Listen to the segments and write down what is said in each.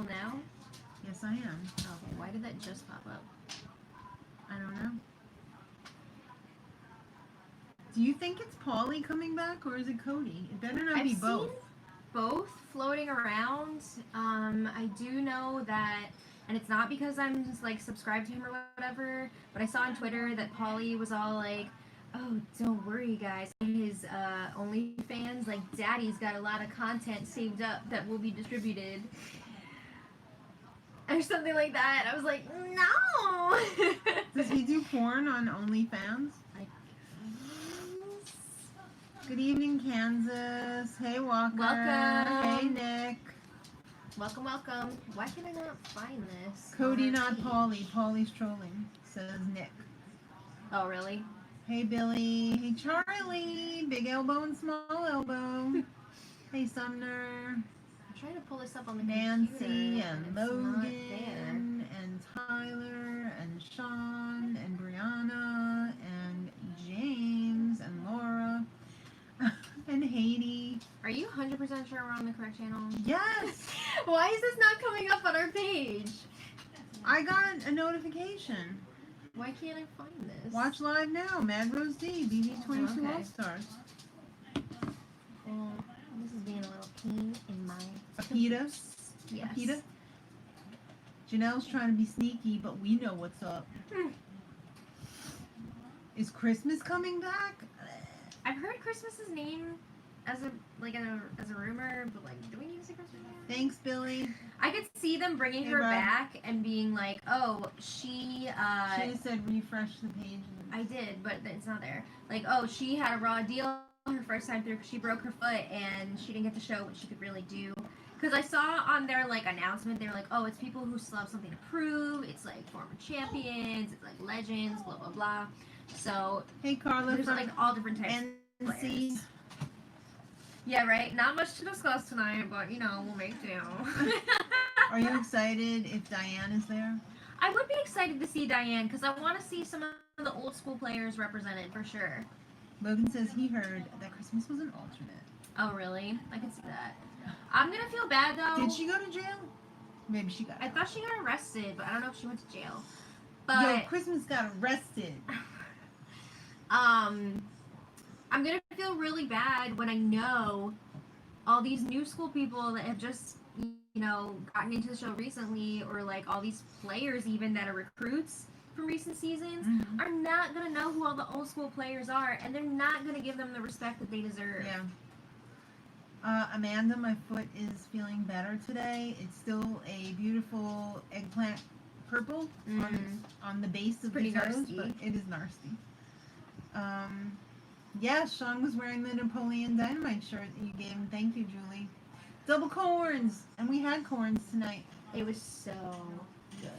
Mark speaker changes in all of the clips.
Speaker 1: channel now?
Speaker 2: Yes, I am.
Speaker 1: Okay, why did that just pop up?
Speaker 2: I don't know. Do you think it's Paulie coming back, or is it Cody? It better not be both.
Speaker 1: Seen both floating around. I do know that, and it's not because I'm just like subscribed to him or whatever, but I saw on Twitter that Paulie was all like, "Oh, don't worry, guys. His OnlyFans, like, Daddy's got a lot of content saved up that will be distributed." Or something like that. I was like, no!
Speaker 2: Does he do porn on OnlyFans? Good evening, Kansas. Hey, Walker.
Speaker 1: Welcome.
Speaker 2: Hey, Nick.
Speaker 1: Welcome, welcome. Why can I not find this?
Speaker 2: Cody, not Paulie. Paulie's trolling, says Nick.
Speaker 1: Oh, really?
Speaker 2: Hey, Billy. Hey, Charlie. Big elbow and small elbow. Hey, Sumner.
Speaker 1: I'm trying to pull this up on the
Speaker 2: Nancy
Speaker 1: computer,
Speaker 2: and
Speaker 1: it's
Speaker 2: Logan and Tyler and Sean and Brianna and James and Laura and Haiti.
Speaker 1: Are you 100% sure we're on the correct channel?
Speaker 2: Yes!
Speaker 1: Why is this not coming up on our page?
Speaker 2: I got a notification.
Speaker 1: Why can't I find this?
Speaker 2: Watch live now. Madrosed, BB22
Speaker 1: Okay.
Speaker 2: All-Stars.
Speaker 1: Well, this is being a little pain in my...
Speaker 2: Apita?
Speaker 1: Yes.
Speaker 2: Apita? Janelle's trying to be sneaky, but we know what's up. Is Christmas coming back?
Speaker 1: I've heard Christmas's name as a rumor, but like, do we need to say Christmas name?
Speaker 2: Thanks, Billy.
Speaker 1: I could see them bringing her
Speaker 2: Rob.
Speaker 1: back and being like, oh, she
Speaker 2: She said refresh the page.
Speaker 1: I did, but it's not there. Like, oh, she had a raw deal her first time through because she broke her foot and she didn't get to show what she could really do. Because I saw on their like announcement, they were like, oh, it's people who still have something to prove. It's like former champions. It's like legends. Blah blah blah. So
Speaker 2: Hey, Carla.
Speaker 1: there's like all different types. of
Speaker 2: NC.
Speaker 1: players. Yeah, right. Not much to discuss tonight, but you know, we'll make do.
Speaker 2: Are you excited if Diane is there?
Speaker 1: I would be excited to see Diane because I want to see some of the old school players represented for sure.
Speaker 2: Logan says he heard that Christmas was an alternate.
Speaker 1: Oh, really? I can see that. I'm gonna feel bad though.
Speaker 2: Did she go to jail? Maybe she got
Speaker 1: I
Speaker 2: out.
Speaker 1: thought she got arrested, but I don't know if she went to jail. But
Speaker 2: Yo, Christmas got arrested.
Speaker 1: I'm gonna feel really bad when I know all these new school people that have just, you know, gotten into the show recently, or like all these players even that are recruits from recent seasons, are not gonna know who all the old school players are, and they're not gonna give them the respect that they deserve.
Speaker 2: Yeah. Amanda, my foot is feeling better today. It's still a beautiful eggplant purple on the base of the toes,
Speaker 1: nasty.
Speaker 2: but it is nasty. Yeah, Sean was wearing the Napoleon Dynamite shirt that you gave him. Thank you, Julie. Double corns, and we had corns tonight.
Speaker 1: It was so good.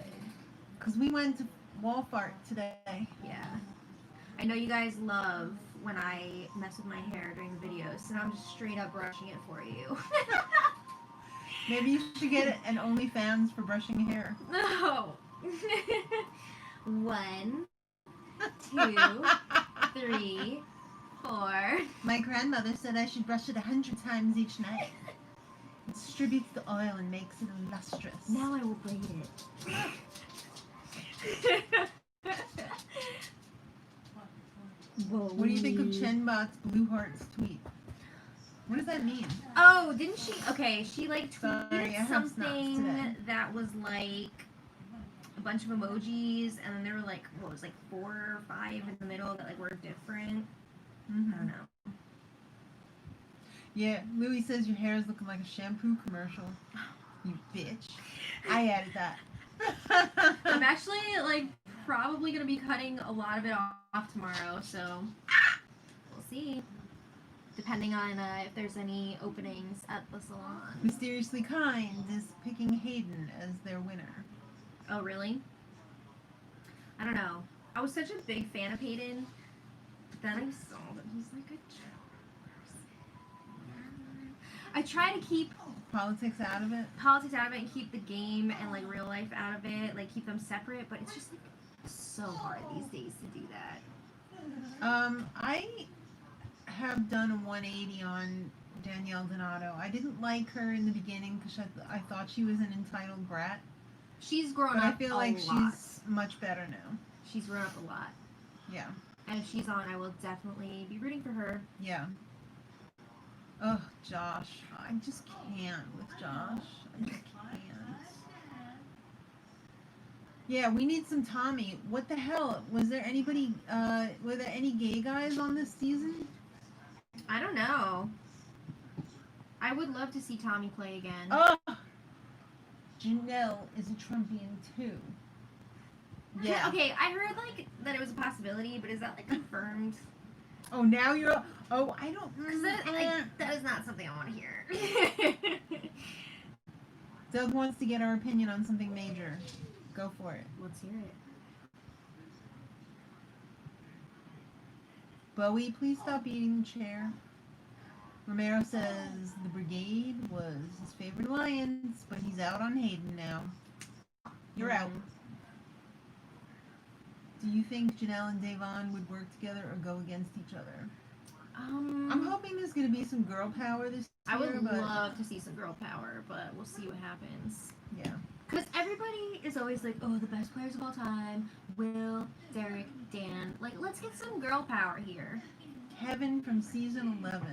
Speaker 2: Because we went to Walmart today.
Speaker 1: Yeah. I know you guys love when I mess with my hair during the videos, and I'm just straight up brushing it for you.
Speaker 2: Maybe you should get an OnlyFans for brushing hair.
Speaker 1: No. 1, 2, 3, 4.
Speaker 2: My grandmother said I should brush it 100 times each night. It distributes the oil and makes it lustrous.
Speaker 1: Now I will braid it. Whoa.
Speaker 2: What do you think of Chenbot's Blue Hearts tweet? What does that mean?
Speaker 1: Oh, didn't she? Okay, she like
Speaker 2: Sorry, I
Speaker 1: tweeted
Speaker 2: have
Speaker 1: something
Speaker 2: snacks today.
Speaker 1: that was like a bunch of emojis, and then there were like, what was like 4 or 5 in the middle that like were different. I don't know.
Speaker 2: Yeah, Louis says your hair is looking like a shampoo commercial. You bitch. I added that.
Speaker 1: I'm actually like probably gonna be cutting a lot of it off tomorrow, so we'll see. Depending on if there's any openings at the salon.
Speaker 2: Mysteriously Kind is picking Hayden as their winner.
Speaker 1: Oh, really? I don't know. I was such a big fan of Hayden, but then I saw that he's like a person. I try to keep
Speaker 2: Politics out of it.
Speaker 1: and keep the game and like real life out of it, like keep them separate, but it's just like so hard these days to do that.
Speaker 2: I have done a 180 on Danielle Donato. I didn't like her in the beginning because I thought she was an entitled brat.
Speaker 1: She's grown
Speaker 2: But
Speaker 1: up
Speaker 2: I feel
Speaker 1: a
Speaker 2: like
Speaker 1: lot.
Speaker 2: she's much better now.
Speaker 1: She's grown up a lot.
Speaker 2: Yeah.
Speaker 1: And if she's on, I will definitely be rooting for her.
Speaker 2: Yeah. Oh, Josh. I just can't with Josh. I just can't. Yeah, we need some Tommy. What the hell? Was there anybody, were there any gay guys on this season?
Speaker 1: I don't know. I would love to see Tommy play again.
Speaker 2: Oh! Janelle is a Trumpian too. Yeah.
Speaker 1: Okay, I heard like that it was a possibility, but is that like confirmed?
Speaker 2: Oh, now you're. Oh, I don't.
Speaker 1: Because that is not something I want to hear.
Speaker 2: Doug wants to get our opinion on something major. Go for it.
Speaker 1: Let's hear it.
Speaker 2: Bowie, please stop eating the chair. Romero says the Brigade was his favorite alliance, but he's out on Hayden now. You're out. Do you think Janelle and Davon would work together or go against each other? I'm hoping there's going to be some girl power this year.
Speaker 1: I would love to see some girl power, but we'll see what happens.
Speaker 2: Yeah.
Speaker 1: Because everybody is always like, oh, the best players of all time, Will, Derek, Dan. Like, let's get some girl power here.
Speaker 2: Kevin from season 11.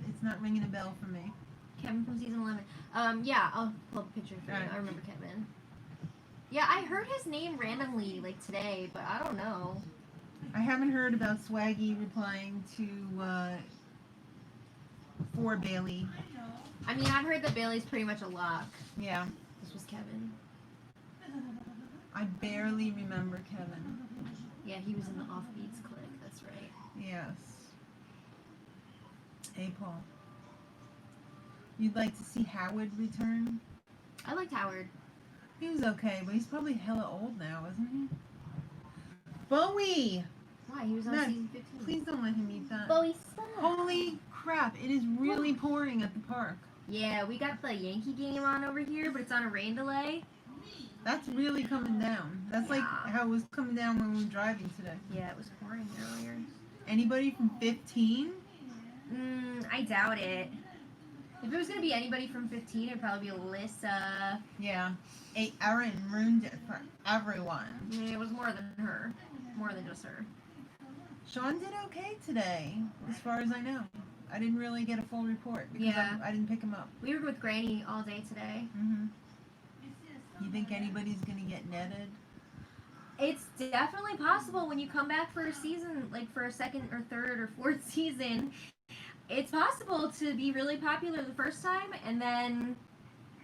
Speaker 2: It's not ringing a bell for me.
Speaker 1: Kevin from season 11. Yeah, I'll pull up a picture for you.
Speaker 2: Right.
Speaker 1: I remember Kevin. Yeah, I heard his name randomly, like, today, but I don't know.
Speaker 2: I haven't heard about Swaggy replying to, for Bailey.
Speaker 1: I mean, I've heard that Bailey's pretty much a lock.
Speaker 2: Yeah.
Speaker 1: This was Kevin.
Speaker 2: I barely remember Kevin.
Speaker 1: Yeah, he was in the Offbeats clique, that's right.
Speaker 2: Yes. Hey, Paul. You'd like to see Howard return?
Speaker 1: I liked Howard.
Speaker 2: He was okay, but he's probably hella old now, isn't he? Bowie!
Speaker 1: Why? He was on season 15.
Speaker 2: Please don't let him eat that.
Speaker 1: Bowie, stop.
Speaker 2: Holy crap, it is really pouring at the park.
Speaker 1: Yeah, we got the Yankee game on over here, but it's on a rain delay.
Speaker 2: That's really coming down. That's like how it was coming down when we were driving today.
Speaker 1: Yeah, it was pouring earlier.
Speaker 2: Anybody from 15?
Speaker 1: I doubt it. If it was going to be anybody from 15, it'd probably be Alyssa.
Speaker 2: Yeah. Erin ruined it for everyone.
Speaker 1: It was more than her. More than just her.
Speaker 2: Sean did okay today, as far as I know. I didn't really get a full report because I didn't pick him up.
Speaker 1: We were with Granny all day today.
Speaker 2: You think anybody's going to get netted?
Speaker 1: It's definitely possible when you come back for a season, like for a second or third or fourth season. It's possible to be really popular the first time, and then,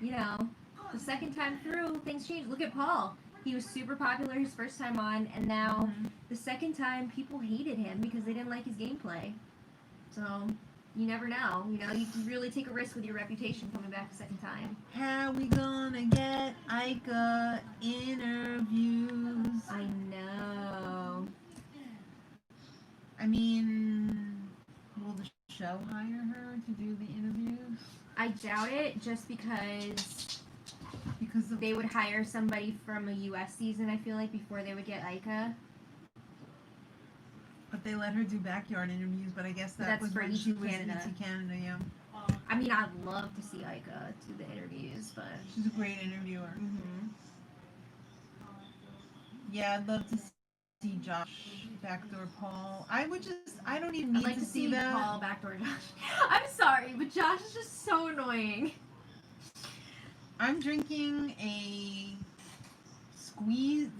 Speaker 1: you know, the second time through, things change. Look at Paul. He was super popular his first time on, and now the second time, people hated him because they didn't like his gameplay. So, you never know. You know, you can really take a risk with your reputation coming back a second time.
Speaker 2: How we gonna get Ica interviews?
Speaker 1: I know.
Speaker 2: I mean, will the show hire her to do the interviews?
Speaker 1: I doubt it, just because
Speaker 2: of
Speaker 1: they would hire somebody from a U.S. season, I feel like, before they would get Ica.
Speaker 2: But they let her do backyard interviews, but I guess that's was
Speaker 1: for
Speaker 2: when
Speaker 1: ET
Speaker 2: she was
Speaker 1: Canada.
Speaker 2: ET Canada, yeah.
Speaker 1: I mean, I'd love to see Ica do the interviews, but...
Speaker 2: She's a great interviewer. Yeah, I'd love to see Josh backdoor Paul. I don't even need to see that.
Speaker 1: Paul backdoor Josh. I'm sorry, but Josh is just so annoying.
Speaker 2: I'm drinking a squeezed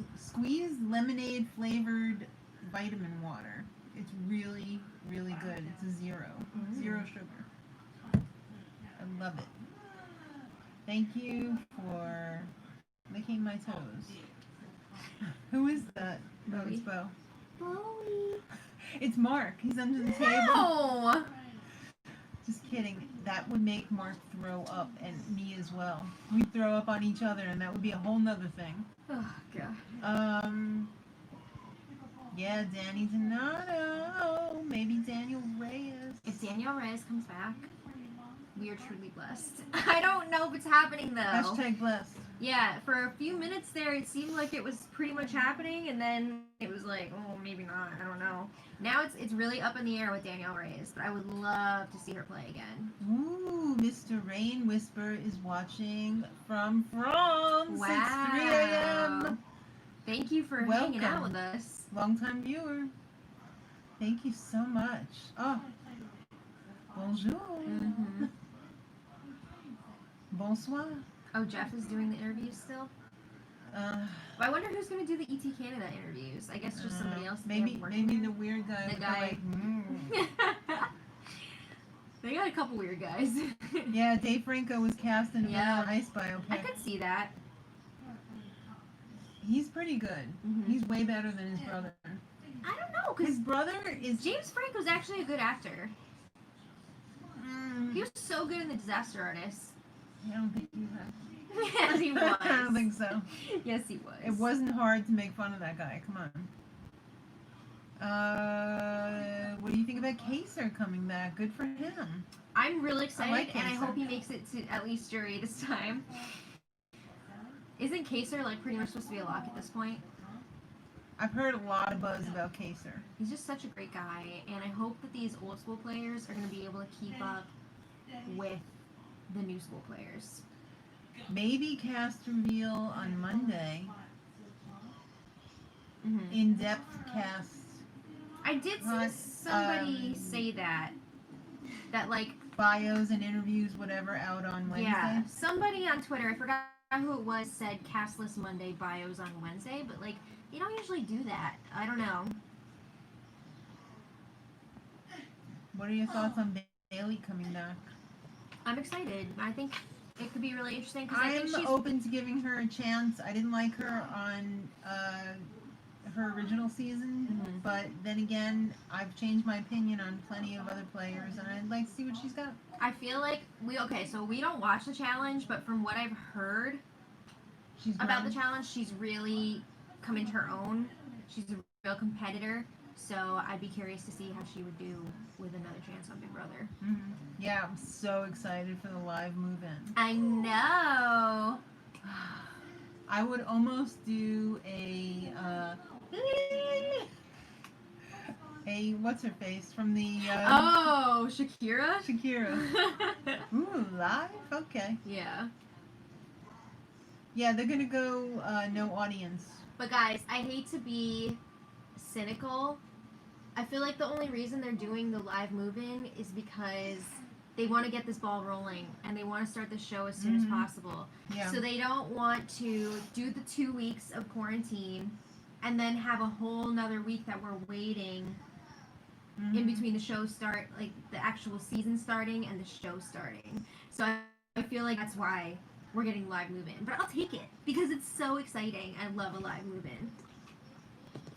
Speaker 2: lemonade flavored vitamin water. It's really, really good. It's a zero sugar. I love it. Thank you for licking my toes. Who is that? No, it's Bo.
Speaker 1: Bowie.
Speaker 2: It's Mark. He's under the table.
Speaker 1: No!
Speaker 2: Just kidding. That would make Mark throw up, and me as well. We'd throw up on each other, and that would be a whole nother thing.
Speaker 1: Oh, God.
Speaker 2: Yeah, Danny Donato. Maybe Daniel Reyes.
Speaker 1: If Daniel Reyes comes back, we are truly blessed. I don't know if it's happening, though.
Speaker 2: Hashtag blessed.
Speaker 1: Yeah, for a few minutes there, it seemed like it was pretty much happening, and then it was like, oh, maybe not. I don't know. Now it's really up in the air with Danielle Reyes, but I would love to see her play again.
Speaker 2: Ooh, Mr. Rain Whisper is watching from France.
Speaker 1: Wow.
Speaker 2: It's 3 a.m.
Speaker 1: Thank you for hanging out with us.
Speaker 2: Long-time viewer. Thank you so much. Oh, bonjour.
Speaker 1: Mm-hmm.
Speaker 2: Bonsoir.
Speaker 1: Oh, Jeff is doing the interviews still? I wonder who's going to do the ET Canada interviews. I guess just somebody else.
Speaker 2: Maybe the weird guy.
Speaker 1: The guy. They got a couple weird guys.
Speaker 2: Yeah, Dave Franco was cast in a Ice biopic.
Speaker 1: I could see that.
Speaker 2: He's pretty good.
Speaker 1: Mm-hmm.
Speaker 2: He's way better than his brother.
Speaker 1: I don't know, because
Speaker 2: his brother is...
Speaker 1: James Franco's actually a good actor. He was so good in The Disaster Artist.
Speaker 2: I don't think he was.
Speaker 1: Yes, he was.
Speaker 2: I don't think so.
Speaker 1: Yes, he was.
Speaker 2: It wasn't hard to make fun of that guy. Come on. What do you think about Kaser coming back? Good for him.
Speaker 1: I'm really excited,
Speaker 2: like
Speaker 1: and I hope he makes it to at least jury this time. Isn't Kaser like pretty much supposed to be a lock at this point?
Speaker 2: I've heard a lot of buzz about Kaser.
Speaker 1: He's just such a great guy, and I hope that these old school players are going to be able to keep up with the new school players.
Speaker 2: Maybe cast reveal on Monday.
Speaker 1: Mm-hmm.
Speaker 2: In-depth cast.
Speaker 1: I did see somebody say that like
Speaker 2: bios and interviews, whatever, out on Wednesday.
Speaker 1: Yeah, somebody on Twitter, I forgot who it was, said castless Monday, bios on Wednesday, but like you don't usually do that. I don't know.
Speaker 2: What are your thoughts on Bailey coming back?
Speaker 1: I'm excited. I think it could be really interesting. Cause
Speaker 2: I'm open to giving her a chance. I didn't like her on her original season, but then again, I've changed my opinion on plenty of other players, and I'd like to see what she's got.
Speaker 1: I feel like so we don't watch the challenge, but from what I've heard about the challenge, she's really come into her own. She's a real competitor. So I'd be curious to see how she would do with another chance on Big Brother.
Speaker 2: Mm-hmm. Yeah, I'm so excited for the live move-in.
Speaker 1: I know.
Speaker 2: I would almost do a what's her face from the
Speaker 1: Shakira.
Speaker 2: Ooh, live? Okay.
Speaker 1: Yeah.
Speaker 2: Yeah, they're gonna go no audience.
Speaker 1: But guys, I hate to be cynical. I feel like the only reason they're doing the live move-in is because they want to get this ball rolling and they want to start the show as soon as possible.
Speaker 2: Yeah.
Speaker 1: So they don't want to do the 2 weeks of quarantine and then have a whole nother week that we're waiting in between the show start, like the actual season starting and the show starting. So I feel like that's why we're getting live move-in. But I'll take it because it's so exciting. I love a live move-in.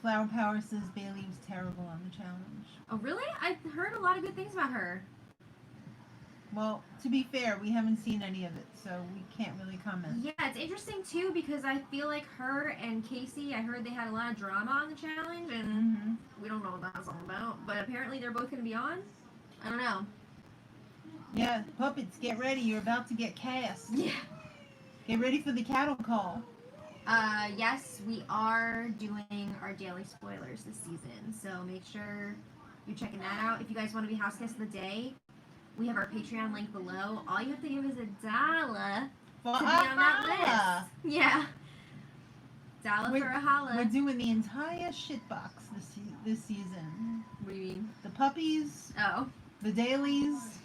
Speaker 2: Flower Power says Bailey was terrible on the challenge.
Speaker 1: Oh, really? I've heard a lot of good things about her.
Speaker 2: Well, to be fair, we haven't seen any of it, so we can't really comment.
Speaker 1: Yeah, it's interesting, too, because I feel like her and Casey, I heard they had a lot of drama on the challenge, and we don't know what that's all about. But apparently they're both going to be on? I don't know.
Speaker 2: Yeah, puppets, get ready. You're about to get cast.
Speaker 1: Yeah.
Speaker 2: Get ready for the cattle call.
Speaker 1: Yes, we are doing our daily spoilers this season, so make sure you're checking that out. If you guys want to be house guest of the day, we have our Patreon link below. All you have to give is $1 to be on that list. Yeah. $1 for a holla.
Speaker 2: We're doing the entire shitbox this season.
Speaker 1: What do you mean?
Speaker 2: The puppies, the dailies,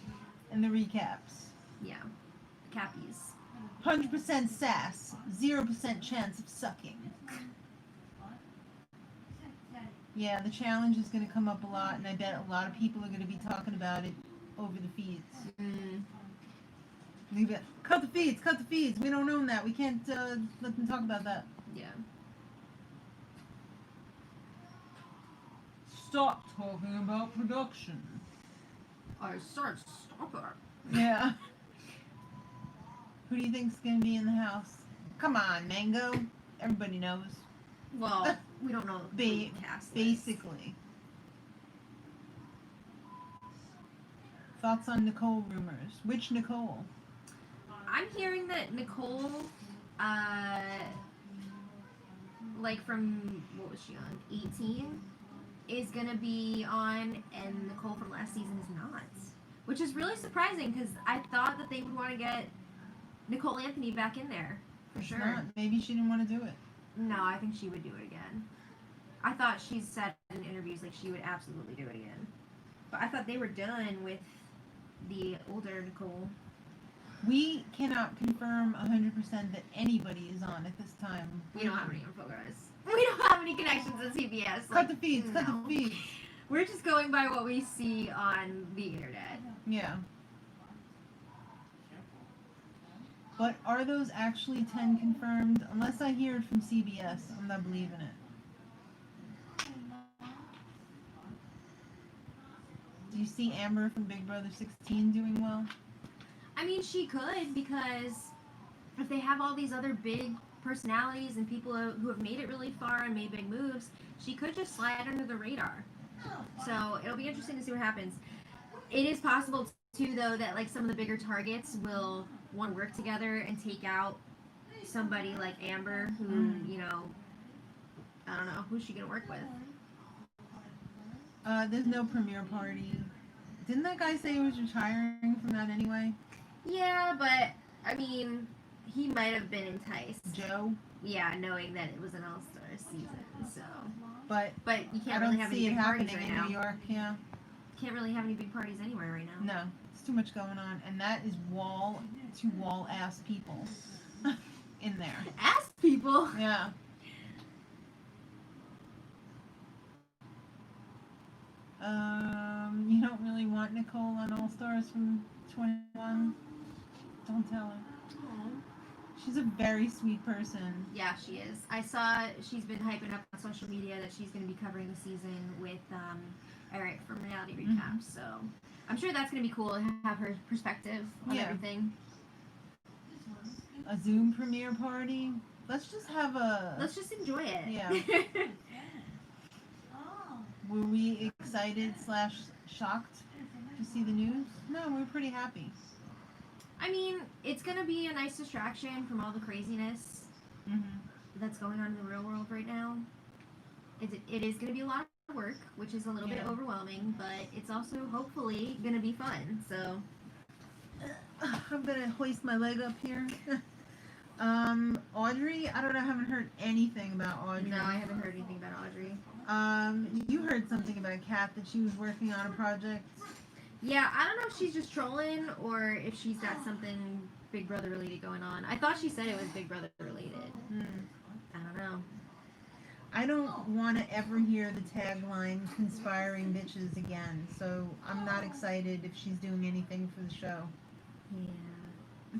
Speaker 2: and the recaps.
Speaker 1: Yeah. The cappies.
Speaker 2: 100% sass, 0% chance of sucking. Yeah, the challenge is going to come up a lot, and I bet a lot of people are going to be talking about it over the feeds. Leave it. Cut the feeds. We don't own that. We can't let them talk about that.
Speaker 1: Yeah.
Speaker 2: Stop talking about production.
Speaker 1: I start stop it.
Speaker 2: Yeah. Who do you think's going to be in the house? Come on, Mango. Everybody knows.
Speaker 1: Well, we don't know the cast list.
Speaker 2: Basically. Thoughts on Nicole rumors? Which Nicole?
Speaker 1: I'm hearing that Nicole like from, what was she on, 18, is gonna be on, and Nicole from last season is not, which is really surprising because I thought that they would want to get Nicole Anthony back in there for
Speaker 2: It's
Speaker 1: sure.
Speaker 2: not. Maybe she didn't want to do it.
Speaker 1: No, I think she would do it again. I thought she said in interviews like she would absolutely do it again, but I thought they were done with the older Nicole.
Speaker 2: We cannot confirm 100% that anybody is on at this time.
Speaker 1: We don't have any info, guys. We don't have any connections at CBS.
Speaker 2: Cut the feeds. Cut the feeds.
Speaker 1: We're just going by what we see on the internet.
Speaker 2: Yeah. But are those actually 10 confirmed? Unless I hear it from CBS, I'm not believing it. Do you see Amber from Big Brother 16 doing well?
Speaker 1: I mean, she could, because if they have all these other big personalities and people who have made it really far and made big moves, she could just slide under the radar. So it'll be interesting to see what happens. It is possible too, though, that like some of the bigger targets will want to work together and take out somebody like Amber, who you know, I don't know, who's she gonna work with?
Speaker 2: There's no premiere party. Didn't that guy say he was retiring from that anyway?
Speaker 1: Yeah, but I mean, he might have been enticed.
Speaker 2: Joe?
Speaker 1: Yeah, knowing that it was an All-Star season, so.
Speaker 2: But
Speaker 1: you
Speaker 2: I
Speaker 1: can't
Speaker 2: don't
Speaker 1: really have
Speaker 2: see
Speaker 1: any
Speaker 2: it
Speaker 1: big parties
Speaker 2: happening
Speaker 1: right
Speaker 2: in
Speaker 1: now.
Speaker 2: New York, yeah.
Speaker 1: Can't really have any big parties anywhere right now.
Speaker 2: No, it's too much going on, and that is wall-to-wall ass people in there.
Speaker 1: Ask people.
Speaker 2: Yeah. You don't really want Nicole on All Stars from 21. Don't tell her. She's a very sweet person.
Speaker 1: Yeah, she is. I saw she's been hyping up on social media that she's going to be covering the season with Eric from Reality Recap. So I'm sure that's going to be cool to have her perspective on everything.
Speaker 2: A Zoom premiere party. Let's just have a.
Speaker 1: Let's just enjoy it.
Speaker 2: Yeah. Were we excited / shocked to see the news? No, we're pretty happy.
Speaker 1: I mean, it's going to be a nice distraction from all the craziness that's going on in the real world right now. It is going to be a lot of work, which is a little bit overwhelming, but it's also hopefully going to be fun. So
Speaker 2: I'm going to hoist my leg up here. Audrey, I don't know, I haven't heard anything about Audrey.
Speaker 1: No, I haven't heard anything about Audrey.
Speaker 2: You heard something about Kat, that she was working on a project.
Speaker 1: Yeah, I don't know if she's just trolling or if she's got something Big Brother related going on. I thought she said it was Big Brother related. I don't know.
Speaker 2: I don't want to ever hear the tagline "conspiring bitches" again, so I'm not excited if she's doing anything for the show.
Speaker 1: Yeah.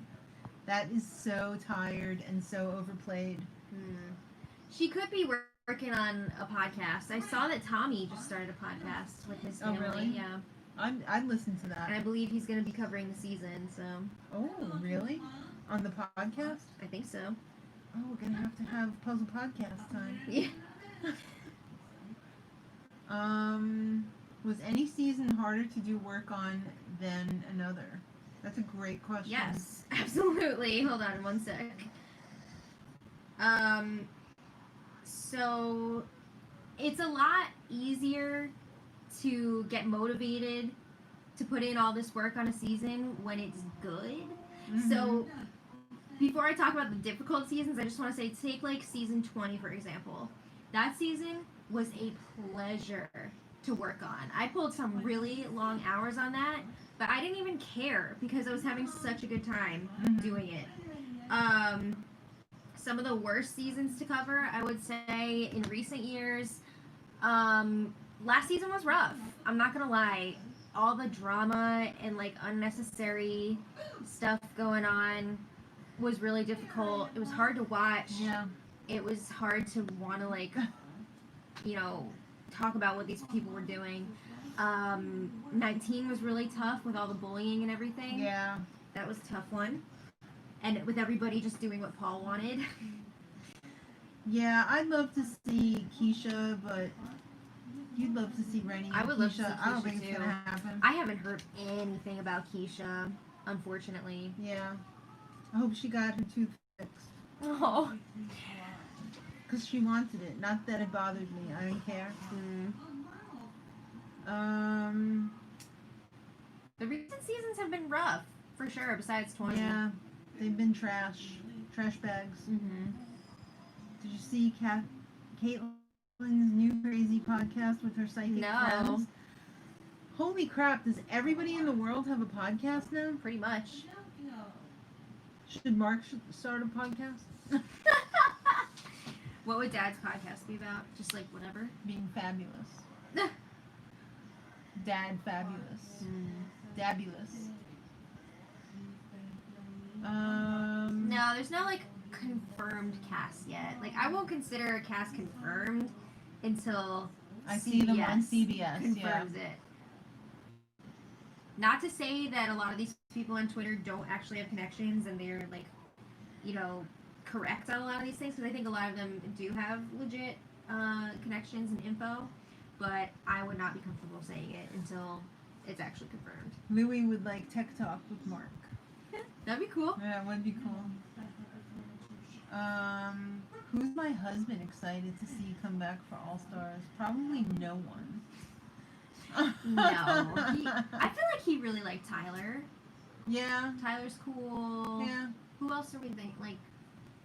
Speaker 2: That is so tired and so overplayed.
Speaker 1: She could be working on a podcast. I saw that Tommy just started a podcast with his family.
Speaker 2: Oh, really?
Speaker 1: Yeah.
Speaker 2: I'd listen to that.
Speaker 1: And I believe he's going to be covering the season, so.
Speaker 2: Oh, really? On the podcast?
Speaker 1: I think so.
Speaker 2: Oh, we're going to have puzzle podcast time.
Speaker 1: Yeah.
Speaker 2: Was any season harder to do work on than another? That's a great question.
Speaker 1: Yes, absolutely. Hold on one sec. So it's a lot easier to get motivated to put in all this work on a season when it's good. So before I talk about the difficult seasons, I just want to say, take like season 20 for example. That season was a pleasure to work on. I pulled some really long hours on that, but I didn't even care because I was having such a good time doing it. Some of the worst seasons to cover, I would say, in recent years, last season was rough. I'm not gonna lie. All the drama and like unnecessary stuff going on was really difficult. It was hard to watch.
Speaker 2: Yeah.
Speaker 1: It was hard to want to like, you know, talk about what these people were doing. 19 was really tough with all the bullying and everything.
Speaker 2: Yeah.
Speaker 1: That was a tough one. And with everybody just doing what Paul wanted.
Speaker 2: Yeah, I'd love to see Keisha, but you'd love to see Rennie and
Speaker 1: I would love to see
Speaker 2: I don't
Speaker 1: Keisha,
Speaker 2: think it's
Speaker 1: too.
Speaker 2: gonna happen.
Speaker 1: I haven't heard anything about Keisha, unfortunately.
Speaker 2: Yeah. I hope she got her tooth fixed.
Speaker 1: Oh.
Speaker 2: Because she wanted it. Not that it bothered me. I don't care.
Speaker 1: The recent seasons have been rough, for sure, besides 20.
Speaker 2: Yeah. They've been trash. Trash bags.
Speaker 1: Mm-hmm.
Speaker 2: Did you see Caitlin's new crazy podcast with her psychic friends? Holy crap, does everybody in the world have a podcast now?
Speaker 1: Pretty much.
Speaker 2: Should Mark start a podcast?
Speaker 1: What would Dad's podcast be about? Just like whatever?
Speaker 2: Being fabulous. Dad fabulous. Dabulous.
Speaker 1: No, there's no like confirmed cast yet. Like I won't consider a cast confirmed until
Speaker 2: I see them on CBS.
Speaker 1: Confirms it. Not to say that a lot of these people on Twitter don't actually have connections and they're like, you know, correct on a lot of these things, because I think a lot of them do have legit connections and info, but I would not be comfortable saying it until it's actually confirmed.
Speaker 2: Louis would like tech talk with Mark.
Speaker 1: That'd be cool.
Speaker 2: Yeah, it would be cool. Who's my husband excited to see come back for All Stars? Probably no one.
Speaker 1: No. I feel like he really liked Tyler.
Speaker 2: Yeah.
Speaker 1: Tyler's cool.
Speaker 2: Yeah.
Speaker 1: Who else are we thinking? Like,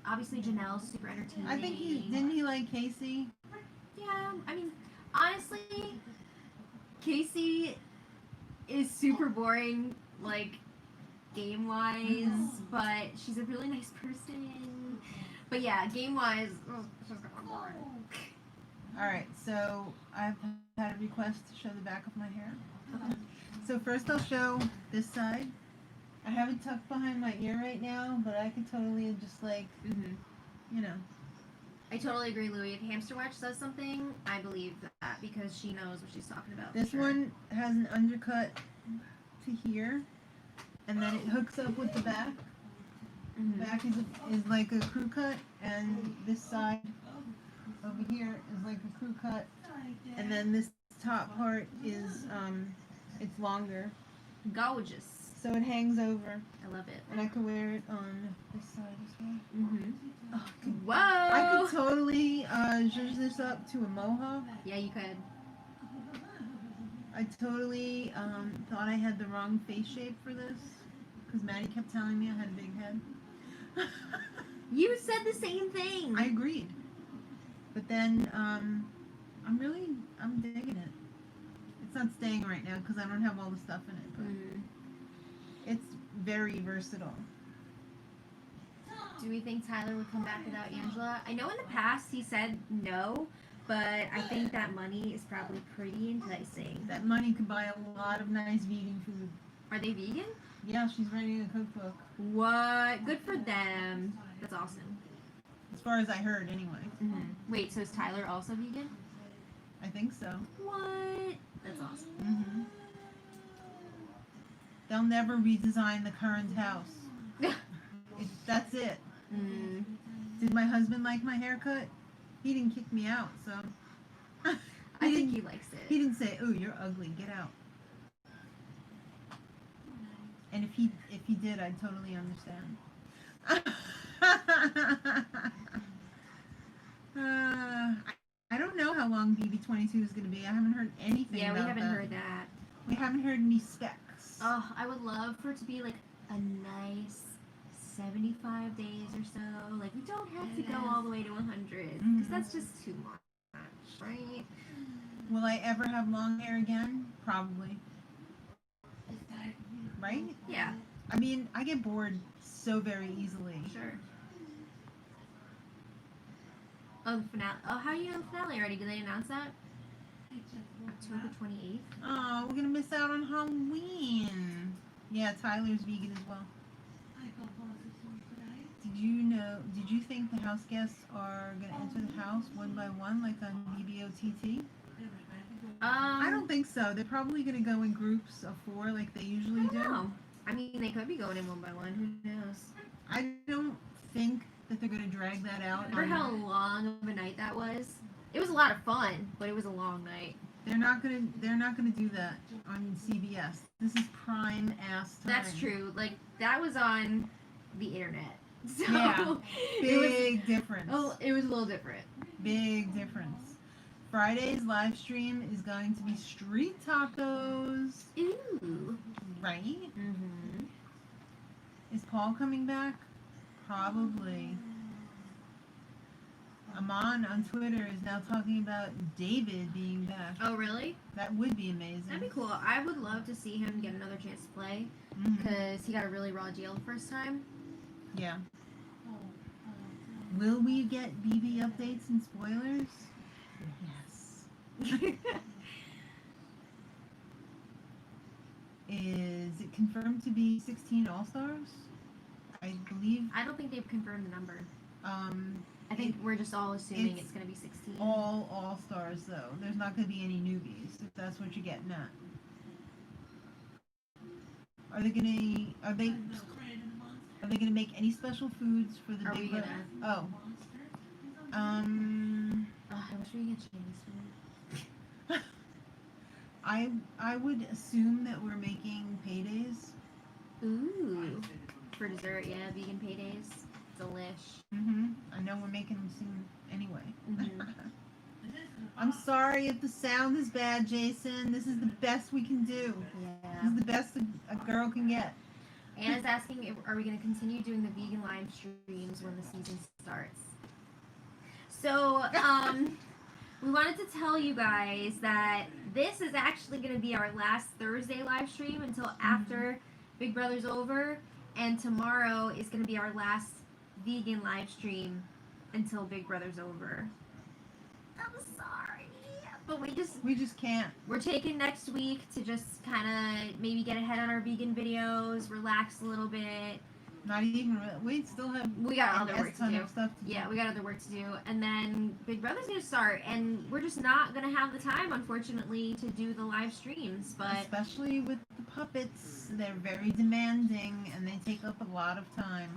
Speaker 1: obviously Janelle's super entertaining.
Speaker 2: I think didn't he like Casey?
Speaker 1: Yeah, I mean, honestly, Casey is super boring, like, game-wise, but she's a really nice person. But yeah, game-wise, she's kind of boring.
Speaker 2: Alright, so I've had a request to show the back of my hair.
Speaker 1: Okay.
Speaker 2: So first I'll show this side. I have it tucked behind my ear right now, but I could totally just like, you know.
Speaker 1: I totally agree, Louie. If Hamster Watch says something, I believe that because she knows what she's talking about.
Speaker 2: This one has an undercut to here, and then it hooks up with the back. The back is like a crew cut, and this side over here is like a crew cut, and then this top part is it's longer.
Speaker 1: Gorgeous.
Speaker 2: So it hangs over.
Speaker 1: I love it.
Speaker 2: And I could wear it on this side as well. Oh,
Speaker 1: Whoa!
Speaker 2: I could totally zhuzh this up to a mohawk.
Speaker 1: Yeah, you could.
Speaker 2: I totally thought I had the wrong face shape for this, because Maddie kept telling me I had a big head.
Speaker 1: You said the same thing.
Speaker 2: I agreed. But then I'm digging it. It's not staying right now because I don't have all the stuff in it, but it's very versatile.
Speaker 1: Do we think Tyler would come back without Angela? I know in the past he said no, but I think that money is probably pretty enticing.
Speaker 2: That money could buy a lot of nice vegan food.
Speaker 1: Are they vegan?
Speaker 2: Yeah, she's writing a cookbook.
Speaker 1: What? Good for them. That's awesome.
Speaker 2: As far as I heard, anyway.
Speaker 1: Wait, so is Tyler also vegan?
Speaker 2: I think so.
Speaker 1: What? That's awesome.
Speaker 2: They'll never redesign the current house. That's it. Did my husband like my haircut? He didn't kick me out, so.
Speaker 1: I think he likes it.
Speaker 2: He didn't say, "Ooh, you're ugly. Get out." And if he did, I'd totally understand. I don't know how long BB22 is going to be. I haven't heard anything.
Speaker 1: Yeah, we
Speaker 2: about
Speaker 1: haven't
Speaker 2: that.
Speaker 1: heard that.
Speaker 2: We haven't heard any specs.
Speaker 1: Oh, I would love for it to be like a nice 75 days or so. Like, we don't have to go all the way to 100 because that's just too much, right?
Speaker 2: Will I ever have long hair again? Probably. Right?
Speaker 1: Yeah.
Speaker 2: I mean, I get bored so very easily.
Speaker 1: Sure. Oh, the finale. Oh, how do you know the finale already? Did they announce that? October 28th?
Speaker 2: Oh, we're gonna miss out on Halloween. Yeah, Tyler's vegan as well. Did you think the house guests are gonna enter the house one by one like on BB22? I don't think so. They're probably gonna go in groups of 4 like they usually do.
Speaker 1: No. I mean, they could be going in one by one. Who knows?
Speaker 2: I don't think that they're gonna drag that out.
Speaker 1: Remember how long of a night that was? It was a lot of fun, but it was a long night.
Speaker 2: They're not gonna do that on CBS. This is prime ass time.
Speaker 1: That's true. Like, that was on the internet. So
Speaker 2: Yeah.
Speaker 1: it was,
Speaker 2: Big difference.
Speaker 1: oh, it was a little different.
Speaker 2: Big difference. Friday's live stream is going to be street tacos.
Speaker 1: Ooh.
Speaker 2: Right?
Speaker 1: Mm-hmm.
Speaker 2: Is Paul coming back? Probably. Amon on Twitter is now talking about David being back.
Speaker 1: Oh, really?
Speaker 2: That would be amazing.
Speaker 1: That'd be cool. I would love to see him get another chance to play
Speaker 2: Mhm.
Speaker 1: because he got a really raw deal the first time.
Speaker 2: Yeah. Will we get BB updates and spoilers? Yes. Is it confirmed to be 16 All-Stars? I believe
Speaker 1: I don't think they've confirmed the number.
Speaker 2: um,
Speaker 1: I think we're just all assuming
Speaker 2: it's
Speaker 1: it's going to be 16.
Speaker 2: all All-Stars though. There's not going to be any newbies, if that's what you're getting at. Are they gonna make any special foods for the
Speaker 1: Are
Speaker 2: big
Speaker 1: we
Speaker 2: brother?
Speaker 1: gonna?
Speaker 2: Oh.
Speaker 1: I wish we could get Chinese food.
Speaker 2: I would assume that we're making paydays.
Speaker 1: Ooh. For dessert, yeah, vegan paydays. Delish.
Speaker 2: I know we're making them soon anyway.
Speaker 1: Mhm.
Speaker 2: I'm sorry if the sound is bad, Jason. This is the best we can do. This
Speaker 1: Yeah.
Speaker 2: is the best a girl can get.
Speaker 1: Anna's asking, are we going to continue doing the vegan live streams when the season starts? So, we wanted to tell you guys that this is actually going to be our last Thursday live stream until after Big Brother's over, and tomorrow is going to be our last vegan live stream until Big Brother's over. I'm sorry, but we
Speaker 2: just can't.
Speaker 1: we're taking next week to just kind of maybe get ahead on our vegan videos, relax a little bit.
Speaker 2: Not even. We still have.
Speaker 1: We got other
Speaker 2: an
Speaker 1: work to
Speaker 2: ton
Speaker 1: do.
Speaker 2: of stuff to
Speaker 1: Yeah,
Speaker 2: do.
Speaker 1: we got other work to do, and then Big Brother's gonna start, and we're just not gonna have the time, unfortunately, to do the live streams. But
Speaker 2: Especially with the puppets, they're very demanding and they take up a lot of time.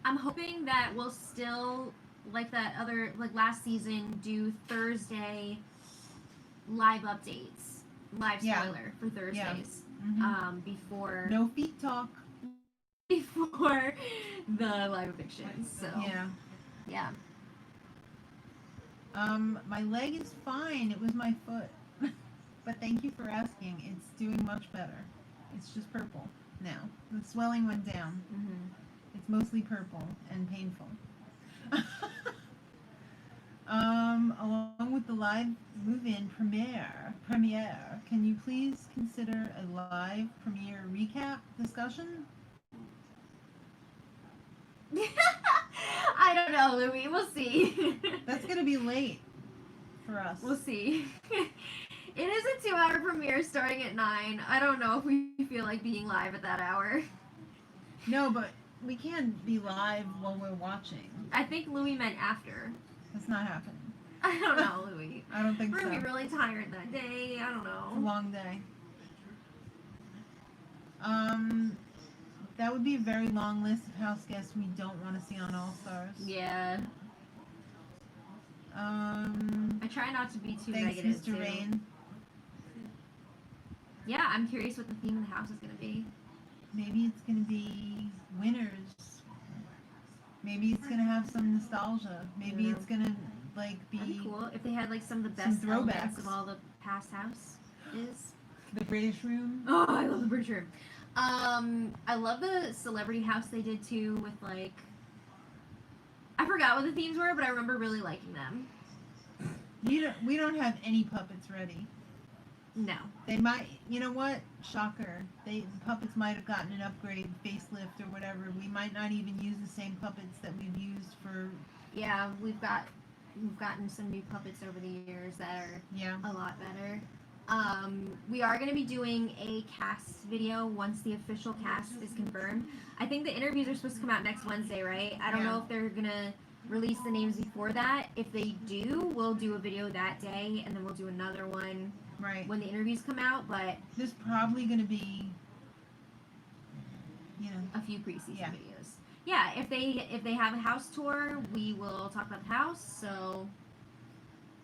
Speaker 1: I'm hoping that we'll still like last season do Thursday live updates, live
Speaker 2: Yeah.
Speaker 1: spoiler for Thursdays. Before
Speaker 2: No feet talk.
Speaker 1: before the live evictions. So yeah.
Speaker 2: My leg is fine. It was my foot. But thank you for asking. It's doing much better. It's just purple now. The swelling went down. It's mostly purple and painful. Along with the live move-in premiere, can you please consider a live premiere recap discussion?
Speaker 1: I don't know, Louie. We'll see.
Speaker 2: That's gonna be late for us.
Speaker 1: We'll see. It is a 2-hour premiere starting at 9. I don't know if we feel like being live at that hour.
Speaker 2: No, but we can't be live while we're watching.
Speaker 1: I think Louie meant after.
Speaker 2: That's not happening.
Speaker 1: I don't know, Louie.
Speaker 2: I don't think
Speaker 1: We're
Speaker 2: so.
Speaker 1: gonna be really tired that day. I don't
Speaker 2: It's a
Speaker 1: know.
Speaker 2: long day. That would be a very long list of house guests we don't want to see on All Stars.
Speaker 1: Yeah. I try not to be too
Speaker 2: Thanks,
Speaker 1: negative
Speaker 2: Mr.
Speaker 1: too.
Speaker 2: Rain.
Speaker 1: Yeah, I'm curious what the theme of the house is gonna be.
Speaker 2: Maybe it's gonna be winners. Maybe it's gonna have some nostalgia. Maybe
Speaker 1: Yeah.
Speaker 2: it's gonna be
Speaker 1: That'd be cool if they had like some of the
Speaker 2: some
Speaker 1: best elements
Speaker 2: throwbacks.
Speaker 1: of all the past house is.
Speaker 2: the British room.
Speaker 1: Oh, I love the British room. I love the celebrity house they did too with I forgot what the themes were, but I remember really liking them.
Speaker 2: We don't have any puppets ready.
Speaker 1: No.
Speaker 2: They might, you know what? Shocker. The puppets might have gotten an upgrade, facelift, or whatever. We might not even use the same puppets that we've used for.
Speaker 1: Yeah, we've gotten some new puppets over the years that are a lot better. We are going to be doing a cast video once the official cast is confirmed. I think the interviews are supposed to come out next Wednesday, right? I don't know if they're going to release the names before that. If they do, we'll do a video that day, and then we'll do another one when the interviews come out. But
Speaker 2: there's probably going to be,
Speaker 1: a few pre-season videos. Yeah, if they have a house tour, we will talk about the house. So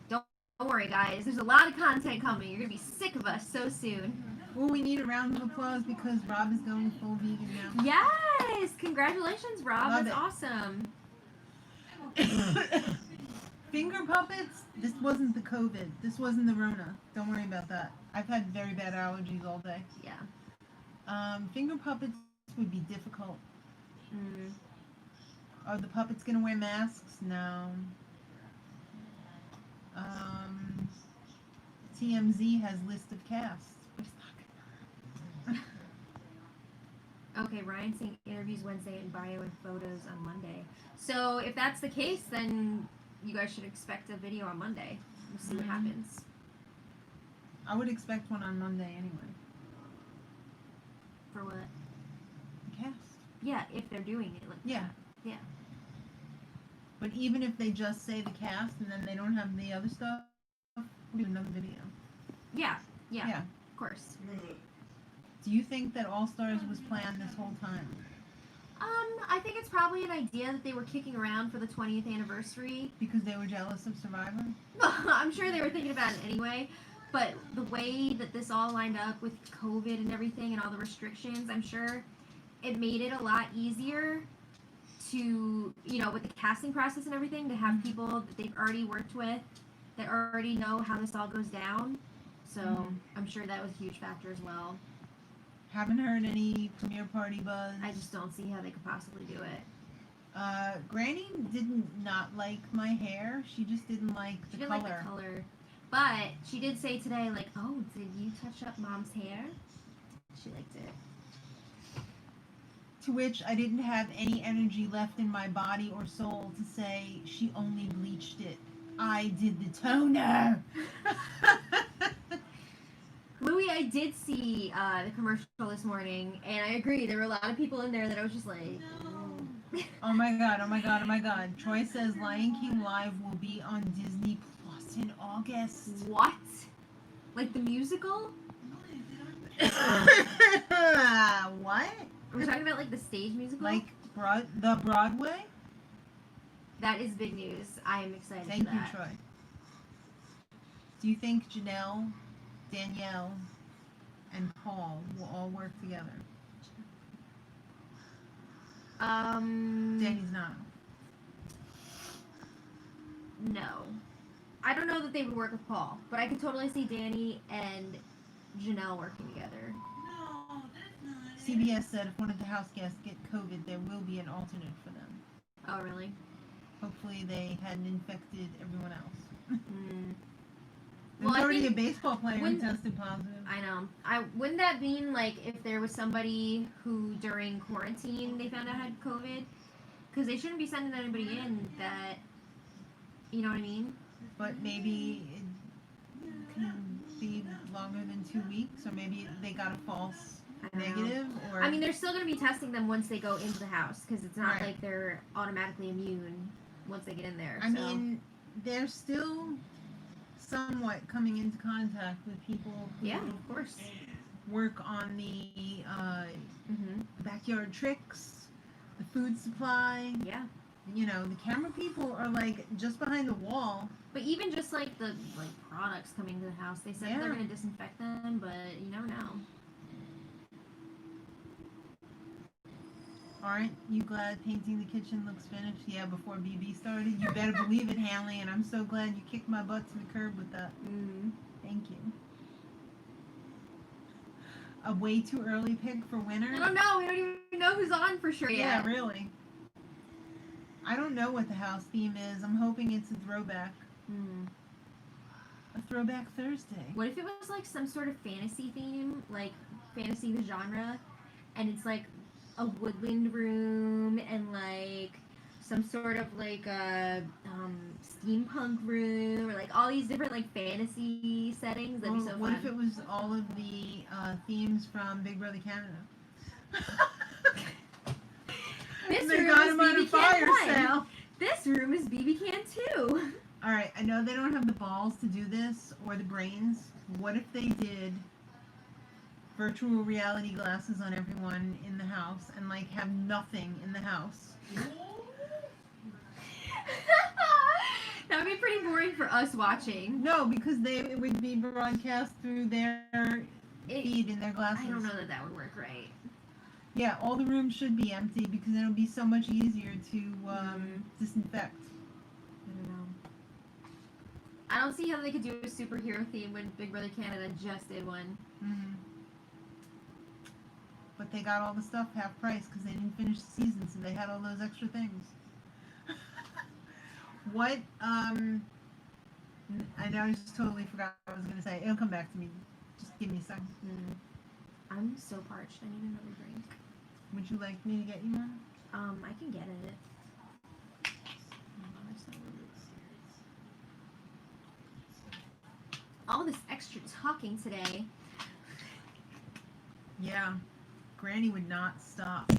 Speaker 1: don't worry, guys. There's a lot of content coming. You're gonna be sick of us so soon.
Speaker 2: Oh, we need a round of applause because Rob is going full vegan now.
Speaker 1: Yes! Congratulations, Rob.
Speaker 2: Love
Speaker 1: That's
Speaker 2: it.
Speaker 1: awesome.
Speaker 2: Finger puppets, this wasn't the COVID. This wasn't the Rona. Don't worry about that. I've had very bad allergies all day.
Speaker 1: Yeah.
Speaker 2: Finger puppets would be difficult.
Speaker 1: Mm.
Speaker 2: Are the puppets going to wear masks? No. TMZ has list of casts.
Speaker 1: Okay, Ryan's saying interviews Wednesday and bio and photos on Monday. So if that's the case, then you guys should expect a video on Monday. We'll see what happens.
Speaker 2: I would expect one on Monday anyway.
Speaker 1: For what?
Speaker 2: The cast.
Speaker 1: Yeah, if they're doing it. Like
Speaker 2: Yeah.
Speaker 1: Yeah.
Speaker 2: But even if they just say the cast and then they don't have the other stuff, we'll do another video.
Speaker 1: Yeah. Yeah.
Speaker 2: Yeah.
Speaker 1: Of course.
Speaker 2: Do you think that All Stars was planned this whole time?
Speaker 1: I think it's probably an idea that they were kicking around for the 20th anniversary.
Speaker 2: Because they were jealous of Survivor?
Speaker 1: I'm sure they were thinking about it anyway. But the way that this all lined up with COVID and everything and all the restrictions, I'm sure it made it a lot easier to, you know, with the casting process and everything, to have people that they've already worked with that already know how this all goes down. So I'm sure that was a huge factor as well.
Speaker 2: Haven't heard any premiere party buzz.
Speaker 1: I just don't see how they could possibly do it.
Speaker 2: Granny didn't not like my hair. She just didn't like
Speaker 1: She
Speaker 2: the
Speaker 1: didn't
Speaker 2: color.
Speaker 1: like the color. But she did say today, like, oh, did you touch up Mom's hair? She liked it.
Speaker 2: To which I didn't have any energy left in my body or soul to say she only bleached it. I did the toner.
Speaker 1: Louis, I did see the commercial this morning, and I agree. There were a lot of people in there that I was just like,
Speaker 2: Oh my god, oh my god, oh my god. Troy says Lion King Live will be on Disney Plus in August.
Speaker 1: what? Like the musical?
Speaker 2: What?
Speaker 1: Are we talking about like the stage musical?
Speaker 2: Like the Broadway?
Speaker 1: That is big news. I am excited
Speaker 2: Thank
Speaker 1: for
Speaker 2: you,
Speaker 1: that.
Speaker 2: Troy. Do you think Janelle, Danielle, and Paul will all work together? Danny's not.
Speaker 1: No. I don't know that they would work with Paul, but I could totally see Danny and Janelle working together.
Speaker 2: CBS said if one of the house guests get COVID, there will be an alternate for them.
Speaker 1: Oh, really?
Speaker 2: Hopefully they hadn't infected everyone else. There's
Speaker 1: Well, I
Speaker 2: already
Speaker 1: think
Speaker 2: a baseball player who tested positive.
Speaker 1: I know. Wouldn't that mean like if there was somebody who during quarantine they found out had COVID? Because they shouldn't be sending anybody in that, you know what I mean?
Speaker 2: But maybe it can be longer than 2 weeks, or maybe they got a false negative. Or
Speaker 1: I mean, they're still going to be testing them once they go into the house, because it's not
Speaker 2: Right.
Speaker 1: like they're automatically immune once they get in there.
Speaker 2: I mean, they're still somewhat coming into contact with people who
Speaker 1: yeah, of course.
Speaker 2: work on the backyard tricks, the food supply.
Speaker 1: Yeah.
Speaker 2: You know, the camera people are like just behind the wall.
Speaker 1: But even just like the products coming to the house, they said they're going to disinfect them, but you never know.
Speaker 2: Aren't you glad painting the kitchen looks finished? Yeah, before BB started. You better believe it, Hanley, and I'm so glad you kicked my butt to the curb with that. Thank you. A way too early pick for winner?
Speaker 1: I don't know. We don't even know who's on for sure yet.
Speaker 2: Yeah, really. I don't know what the house theme is. I'm hoping it's a throwback. A throwback Thursday.
Speaker 1: What if it was like some sort of fantasy theme, like fantasy the genre, and it's like a woodland room and like some sort of like a steampunk room, or like all these different like fantasy settings? That'd be so fun.
Speaker 2: What if it was all of the themes from Big Brother Canada?
Speaker 1: This
Speaker 2: they
Speaker 1: room
Speaker 2: got
Speaker 1: is
Speaker 2: him on a
Speaker 1: BB
Speaker 2: fire
Speaker 1: Can 1.
Speaker 2: sale.
Speaker 1: This room is BB Can 2.
Speaker 2: Alright, I know they don't have the balls to do this, or the brains. What if they did virtual reality glasses on everyone in the house and like have nothing in the house?
Speaker 1: That would be pretty boring for us watching.
Speaker 2: No, because it would be broadcast through their feed in their glasses.
Speaker 1: I don't know that would work right.
Speaker 2: Yeah, all the rooms should be empty because it'll be so much easier to disinfect.
Speaker 1: I don't know. I don't see how they could do a superhero theme when Big Brother Canada just did one.
Speaker 2: Mm-hmm. But they got all the stuff half price because they didn't finish the season, so they had all those extra things. What, I know I just totally forgot what I was going to say. It'll come back to me. Just give me a second.
Speaker 1: I'm so parched. I need another drink.
Speaker 2: Would you like me to get you one?
Speaker 1: I can get it. All this extra talking today.
Speaker 2: Yeah. Granny would not stop.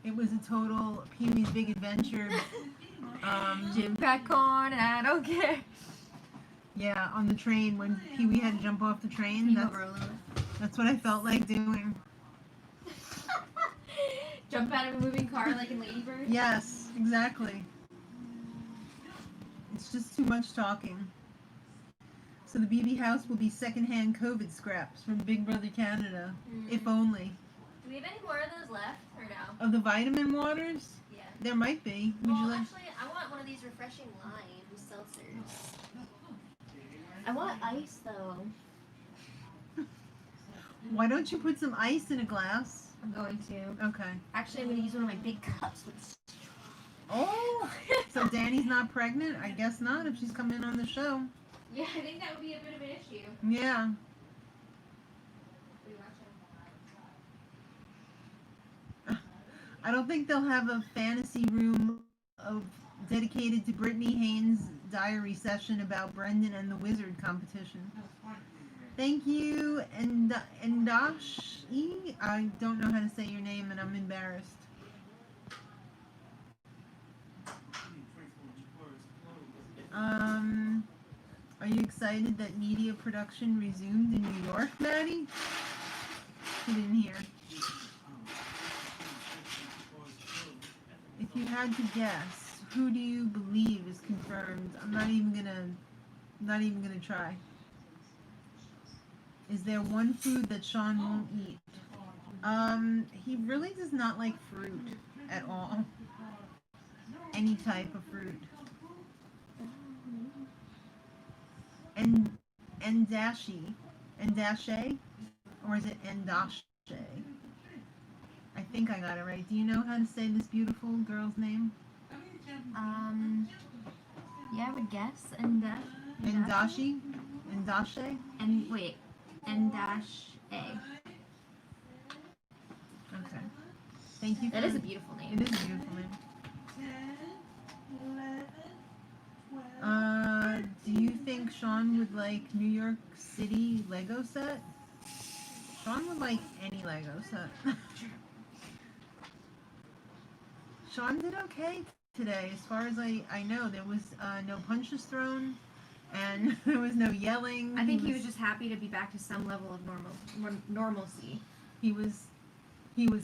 Speaker 2: It was a total Pee-wee's Big Adventure.
Speaker 1: Jim Pacorn, and I don't care.
Speaker 2: Yeah, on the train when Pee-wee had to jump off the train. That's what I felt like doing.
Speaker 1: Jump out of a moving car like in Lady Bird?
Speaker 2: Yes, exactly. It's just too much talking. So the BB house will be secondhand COVID scraps from Big Brother Canada. If only.
Speaker 1: Do we have any more of those left, or no?
Speaker 2: Of the vitamin waters?
Speaker 1: Yeah.
Speaker 2: There might be. Would you like?
Speaker 1: Actually, I want one of these refreshing lime seltzers. I want ice, though.
Speaker 2: Why don't you put some ice in a glass?
Speaker 1: I'm going to.
Speaker 2: Okay.
Speaker 1: Actually, I'm going to use one of my big cups with.
Speaker 2: Oh! So Danny's not pregnant? I guess not if she's coming on the show.
Speaker 1: Yeah, I think that would be a bit of an issue.
Speaker 2: Yeah. I don't think they'll have a fantasy room dedicated to Brittany Haynes' diary session about Brendan and the Wizard competition. Thank you, Endash. I don't know how to say your name, and I'm embarrassed. Are you excited that media production resumed in New York, Maddie? She didn't hear. If you had to guess, who do you believe is confirmed? I'm not even gonna try. Is there one food that Sean won't eat? He really does not like fruit at all. Any type of fruit. Endashe? Or is it Endashe? I think I got it right. Do you know how to say this beautiful girl's name?
Speaker 1: Yeah, I would guess.
Speaker 2: Endashi? Endashe?
Speaker 1: And wait, N-A.
Speaker 2: Okay. Thank you.
Speaker 1: That is a beautiful name.
Speaker 2: It is a beautiful name. Do you think Sean would like New York City Lego set? Sean would like any Lego set. Sean did okay today. As far as I know, there was no punches thrown, and there was no yelling.
Speaker 1: I think he was just happy to be back to some level of normalcy.
Speaker 2: He was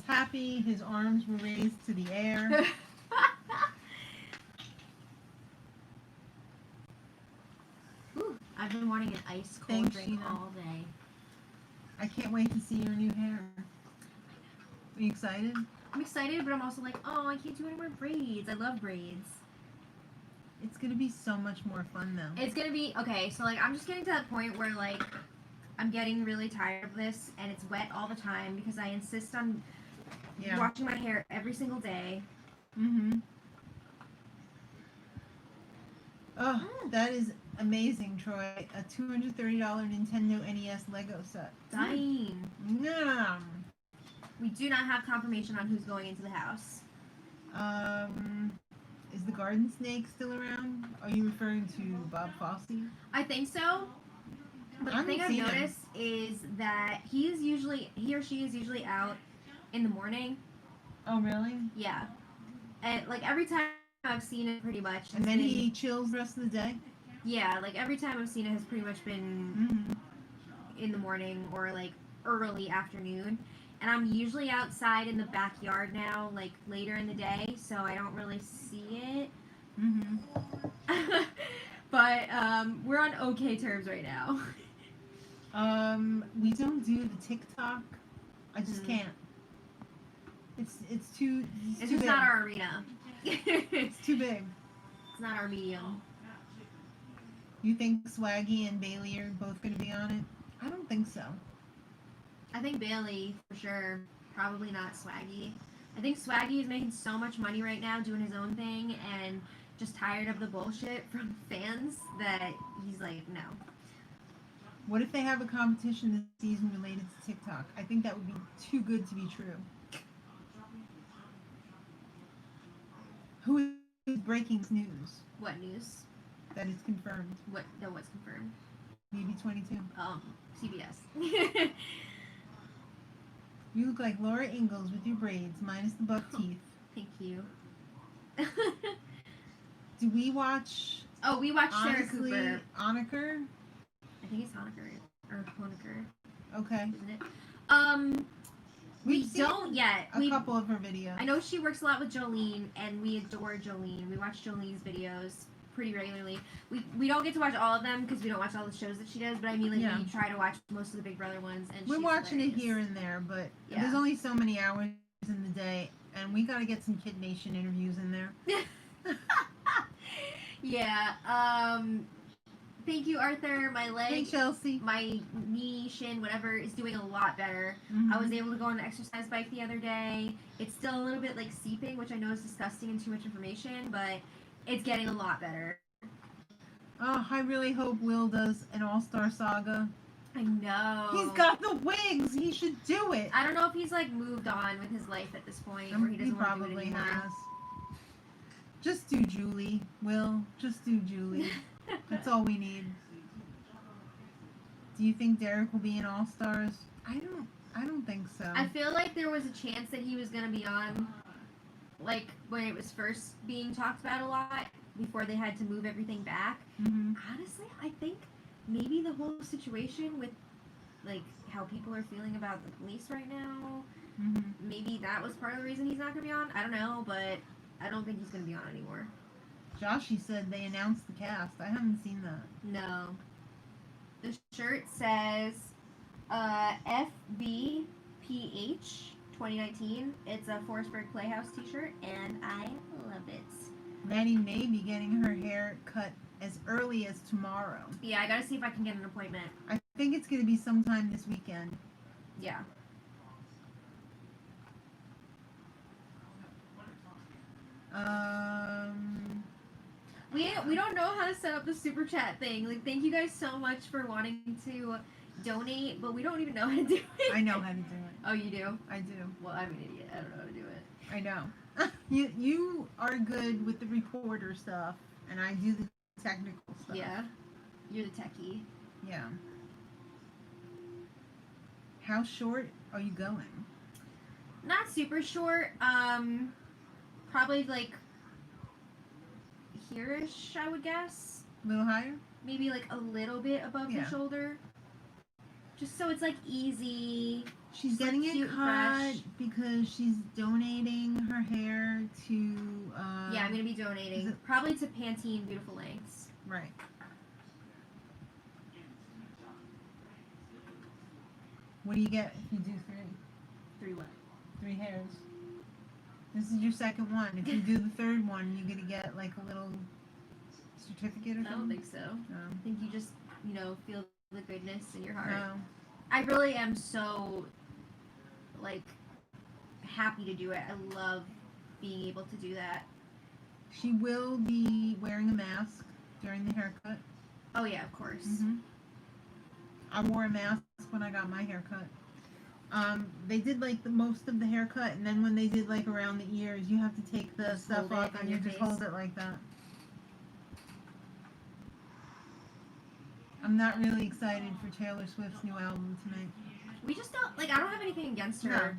Speaker 2: happy. His arms were raised to the air.
Speaker 1: Ooh, I've been wanting an ice cold drink all day.
Speaker 2: I can't wait to see your new hair. Are you excited?
Speaker 1: I'm excited, but I'm also like, oh, I can't do any more braids. I love braids.
Speaker 2: It's gonna be so much more fun though.
Speaker 1: It's gonna be okay. So like, I'm just getting to that point where like, I'm getting really tired of this, and it's wet all the time because I insist on washing my hair every single day.
Speaker 2: Oh, that is amazing, Troy. A $230 Nintendo NES Lego set.
Speaker 1: Dying.
Speaker 2: Yeah.
Speaker 1: We do not have confirmation on who's going into the house.
Speaker 2: Is the garden snake still around? Are you referring to Bob Fosse?
Speaker 1: I think so. But the thing I've noticed is that he or she is usually out in the morning.
Speaker 2: Oh, really?
Speaker 1: Yeah. And like every time I've seen it pretty much.
Speaker 2: And then he chills the rest of the day?
Speaker 1: Yeah, like every time I've seen it has pretty much been in the morning or like early afternoon. And I'm usually outside in the backyard now, like later in the day, so I don't really see it. But we're on okay terms right now.
Speaker 2: We don't do the TikTok. I just can't. It's too.
Speaker 1: It's
Speaker 2: too
Speaker 1: just
Speaker 2: big.
Speaker 1: not our arena.
Speaker 2: It's too big.
Speaker 1: It's not our medium.
Speaker 2: You think Swaggy and Bailey are both going to be on it? I don't think so.
Speaker 1: I think Bailey for sure. Probably not Swaggy. I think Swaggy is making so much money right now doing his own thing and just tired of the bullshit from fans that he's like, no.
Speaker 2: What if they have a competition this season related to TikTok? I think that would be too good to be true. Who is breaking news?
Speaker 1: What news?
Speaker 2: That is confirmed.
Speaker 1: What? No, what's confirmed?
Speaker 2: BB22.
Speaker 1: CBS.
Speaker 2: You look like Laura Ingalls with your braids, minus the buck teeth.
Speaker 1: Thank you.
Speaker 2: Do we watch?
Speaker 1: Oh, we watched Sarah
Speaker 2: Honestly,
Speaker 1: Cooper.
Speaker 2: Honaker?
Speaker 1: I think it's Honaker or Honaker,
Speaker 2: Okay.
Speaker 1: isn't it? We
Speaker 2: We've seen
Speaker 1: don't yet.
Speaker 2: a couple of her videos.
Speaker 1: I know she works a lot with Jolene, and we adore Jolene. We watch Jolene's videos pretty regularly. We don't get to watch all of them because we don't watch all the shows that she does. But I mean, like we try to watch most of the Big Brother ones. And
Speaker 2: we're
Speaker 1: she's
Speaker 2: watching
Speaker 1: hilarious.
Speaker 2: it here and there, but
Speaker 1: Yeah.
Speaker 2: there's only so many hours in the day, and we got to get some Kid Nation interviews in there.
Speaker 1: Yeah. Thank you, Arthur. My leg,
Speaker 2: Hey, Chelsea.
Speaker 1: my knee, shin, whatever, is doing a lot better.
Speaker 2: Mhm.
Speaker 1: I was able to go on an exercise bike the other day. It's still a little bit like seeping, which I know is disgusting and too much information, but it's getting a lot better.
Speaker 2: Oh, I really hope Will does an All-Star Saga.
Speaker 1: I know.
Speaker 2: He's got the wings. He should do it.
Speaker 1: I don't know if he's like moved on with his life at this point, where he doesn't want to do it
Speaker 2: probably
Speaker 1: anymore.
Speaker 2: has. Just do Julie, Will. Just do Julie. That's all we need. Do you think Derek will be in All Stars? I don't think so.
Speaker 1: I feel like there was a chance that he was gonna be on, like when it was first being talked about a lot before they had to move everything back.
Speaker 2: Mhm.
Speaker 1: Honestly, I think maybe the whole situation with like how people are feeling about the police right now,
Speaker 2: Mhm.
Speaker 1: maybe that was part of the reason he's not gonna be on. I don't know, but I don't think he's gonna be on anymore.
Speaker 2: Joshy said they announced the cast. I haven't seen that.
Speaker 1: No. The shirt says FBPH 2019. It's a Forestburg Playhouse t-shirt, and I love it.
Speaker 2: Maddie may be getting her hair cut as early as tomorrow.
Speaker 1: Yeah, I gotta see if I can get an appointment.
Speaker 2: I think it's going to be sometime this weekend.
Speaker 1: Yeah. We don't know how to set up the super chat thing. Like, thank you guys so much for wanting to donate, but we don't even know how to do it.
Speaker 2: I know how to do it.
Speaker 1: Oh, you do?
Speaker 2: I do.
Speaker 1: Well, I'm an idiot. I don't know how to do it.
Speaker 2: I know. You are good with the reporter stuff, and I do the technical stuff.
Speaker 1: Yeah. You're the techie.
Speaker 2: Yeah. How short are you going?
Speaker 1: Not super short. Probably like here-ish, I would guess.
Speaker 2: A little higher?
Speaker 1: Maybe like a little bit above the
Speaker 2: Yeah.
Speaker 1: shoulder. Just so it's like easy.
Speaker 2: She's
Speaker 1: Just, like,
Speaker 2: getting it
Speaker 1: cute
Speaker 2: cut
Speaker 1: and fresh.
Speaker 2: because she's donating her hair to.
Speaker 1: Yeah, I'm gonna be donating.
Speaker 2: is it-
Speaker 1: Probably to Pantene Beautiful Lengths.
Speaker 2: Right. What do you get if you do
Speaker 1: 3 what?
Speaker 2: 3 hairs? This is your second one. If you do the third one, you're gonna get like a little certificate or
Speaker 1: I
Speaker 2: something.
Speaker 1: don't think so.
Speaker 2: No.
Speaker 1: I think you just, feel the goodness in your heart.
Speaker 2: No.
Speaker 1: I really am so, like, happy to do it. I love being able to do that.
Speaker 2: She will be wearing a mask during the haircut.
Speaker 1: Oh, yeah, of course.
Speaker 2: Mm-hmm. I wore a mask when I got my haircut. They did like the most of the haircut, and then when they did like around the ears, you have to take the
Speaker 1: Just
Speaker 2: stuff
Speaker 1: hold it
Speaker 2: off
Speaker 1: on
Speaker 2: and you
Speaker 1: your
Speaker 2: just
Speaker 1: face.
Speaker 2: hold it like that. I'm not really excited for Taylor Swift's new album tonight.
Speaker 1: We just don't, like, I don't have anything against her.
Speaker 2: No.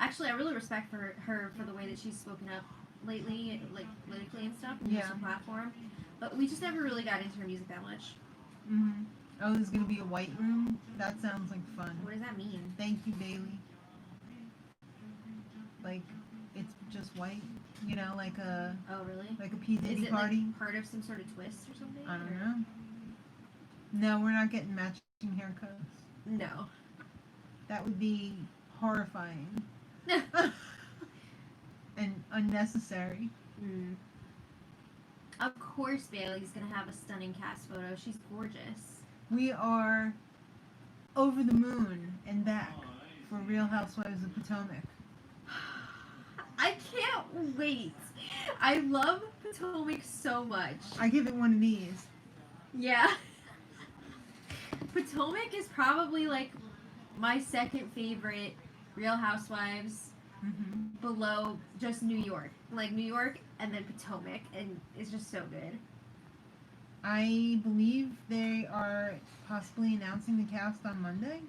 Speaker 1: Actually, I really respect her for the way that she's spoken up lately, like, politically and stuff, and
Speaker 2: Yeah.
Speaker 1: used her platform. But we just never really got into her music that much.
Speaker 2: Mm-hmm. Oh, there's gonna be a white room? That sounds like fun.
Speaker 1: What does that mean?
Speaker 2: Thank you, Bailey. Like, it's just white, like a
Speaker 1: Oh, really?
Speaker 2: P.
Speaker 1: Is
Speaker 2: Diddy
Speaker 1: it,
Speaker 2: party.
Speaker 1: like, part of some sort of twist or something?
Speaker 2: I don't
Speaker 1: Or-
Speaker 2: know. No, we're not getting matching haircuts.
Speaker 1: No.
Speaker 2: That would be horrifying. And unnecessary.
Speaker 1: Of course Bailey's gonna have a stunning cast photo. She's gorgeous.
Speaker 2: We are over the moon and back for Real Housewives of Potomac.
Speaker 1: I can't wait. I love Potomac so much.
Speaker 2: I give it one of these.
Speaker 1: Yeah. Potomac is probably like my second favorite Real Housewives below just New York. Like New York and then Potomac, and it's just so good.
Speaker 2: I believe they are possibly announcing the cast on Monday.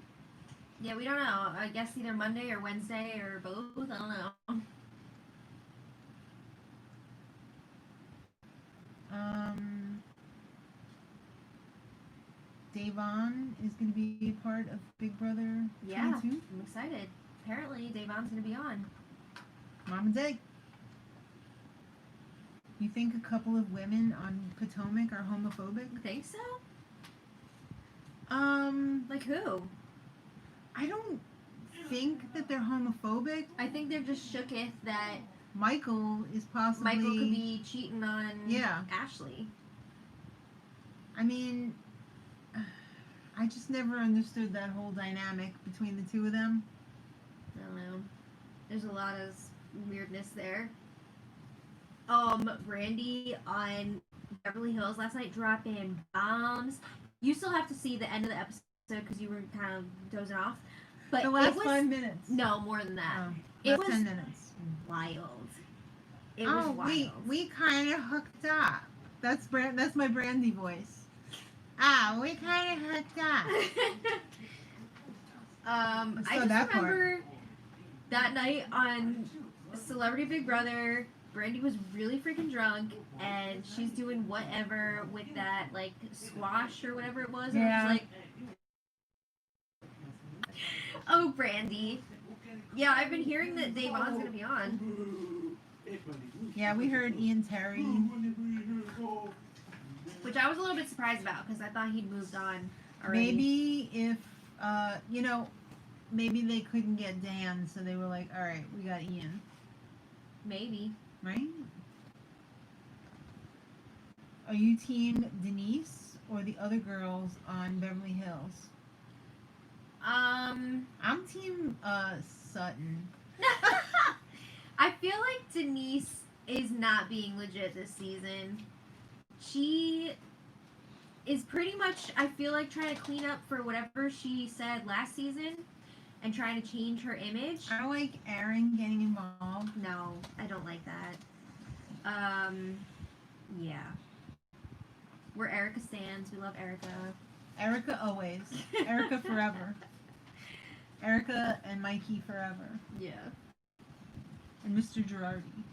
Speaker 1: Yeah, we don't know. I guess either Monday or Wednesday or both. I don't know.
Speaker 2: Davon is going to be a part of Big Brother 22.
Speaker 1: Yeah, I'm excited. Apparently, Davon's going to be on.
Speaker 2: Mom and Day. You think a couple of women on Potomac are homophobic?
Speaker 1: You think so? Like who?
Speaker 2: I don't think that they're homophobic.
Speaker 1: I think they're just shooketh that
Speaker 2: Michael is possibly...
Speaker 1: Michael could be cheating on Ashley.
Speaker 2: I mean, I just never understood that whole dynamic between the two of them.
Speaker 1: I don't know. There's a lot of weirdness there. Brandy on Beverly Hills last night dropping bombs. You still have to see the end of the episode because you were kind of dozing off. But
Speaker 2: the last 5 minutes.
Speaker 1: No, more than that.
Speaker 2: Oh,
Speaker 1: it was
Speaker 2: 10 minutes.
Speaker 1: Wild. It was wild.
Speaker 2: we kind of hooked up. That's my Brandy voice. We kind of hooked up.
Speaker 1: I just remember that night on Celebrity Big Brother, Brandy was really freaking drunk, and she's doing whatever with that, like, squash or whatever it was. And I was like, oh, Brandy. Yeah, I've been hearing that Davon's going to be on.
Speaker 2: Yeah, we heard Ian Terry.
Speaker 1: Which I was a little bit surprised about, because I thought he'd moved on already.
Speaker 2: Maybe if, maybe they couldn't get Dan, so they were like, all right, we got Ian.
Speaker 1: Maybe.
Speaker 2: Right? Are you team Denise or the other girls on Beverly Hills? I'm team Sutton.
Speaker 1: I feel like Denise is not being legit this season. She is pretty much, I feel like, trying to clean up for whatever she said last season and trying to change her image.
Speaker 2: I don't like Aaron getting involved.
Speaker 1: No, I don't like that. Yeah. We're Erica stands. We love Erica.
Speaker 2: Erica always. Erica forever. Erica and Mikey forever.
Speaker 1: Yeah.
Speaker 2: And Mr. Girardi.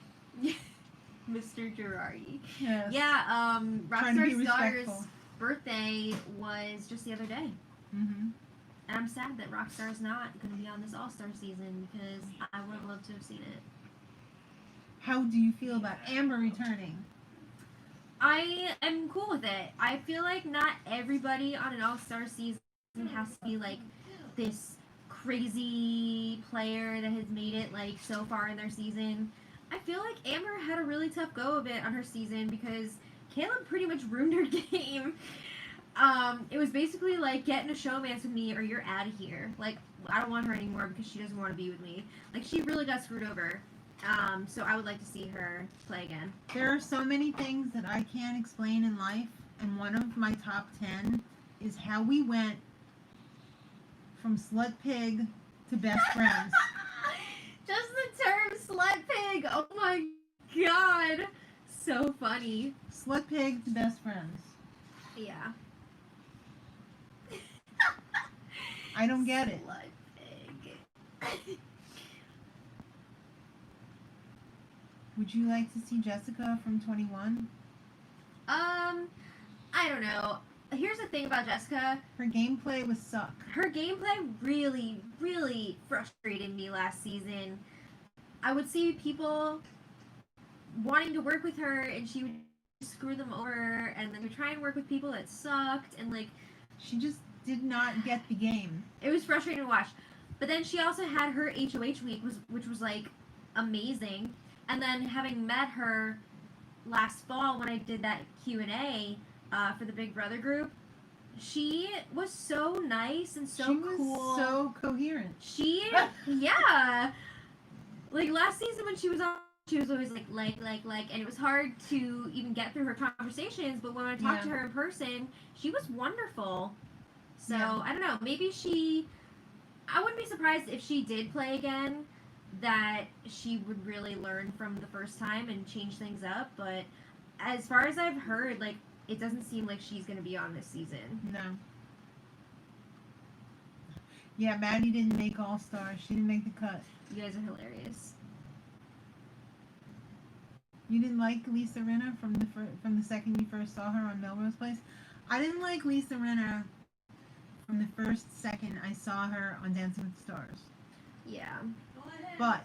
Speaker 1: Mr. Girardi.
Speaker 2: Yes.
Speaker 1: Yeah, Rockstar's daughter's birthday was just the other day.
Speaker 2: Mm-hmm.
Speaker 1: And I'm sad that Rockstar's not going to be on this All-Star season because I would have loved to have seen it.
Speaker 2: How do you feel about Amber returning?
Speaker 1: I am cool with it. I feel like not everybody on an All-Star season has to be like this crazy player that has made it like so far in their season. I feel like Amber had a really tough go of it on her season because Caleb pretty much ruined her game. It was basically like, get in a showmance with me or you're out of here. Like, I don't want her anymore because she doesn't want to be with me. Like, she really got screwed over. So I would like to see her play again.
Speaker 2: There are so many things that I can't explain in life, and one of my top 10 is how we went from slut pig to best friends.
Speaker 1: Just the term slut pig. Oh my god. So funny.
Speaker 2: Slut pig to best friends.
Speaker 1: Yeah.
Speaker 2: I don't get it.
Speaker 1: Slut pig.
Speaker 2: Would you like to see Jessica from 21?
Speaker 1: I don't know. Here's the thing about Jessica.
Speaker 2: Her gameplay was suck.
Speaker 1: Her gameplay really, really frustrated me last season. I would see people wanting to work with her, and she would screw them over, and then would try and work with people that sucked, and like...
Speaker 2: She just did not get the game.
Speaker 1: It was frustrating to watch. But then she also had her HOH week, which was like amazing. And then having met her last fall when I did that Q&A for the Big Brother group, she was so nice and so cool.
Speaker 2: She was so coherent.
Speaker 1: Yeah. Like last season when she was on, she was always like, and it was hard to even get through her conversations. But when I talked to her in person, she was wonderful. So I don't know. Maybe I wouldn't be surprised if she did play again, that she would really learn from the first time and change things up. But as far as I've heard, like, it doesn't seem like she's going to be on this season.
Speaker 2: No. Yeah, Maddie didn't make All-Star. She didn't make the cut.
Speaker 1: You guys are hilarious.
Speaker 2: You didn't like Lisa Rinna from the second you first saw her on Melrose Place? I didn't like Lisa Rinna from the first second I saw her on Dancing with the Stars.
Speaker 1: Yeah.
Speaker 2: But,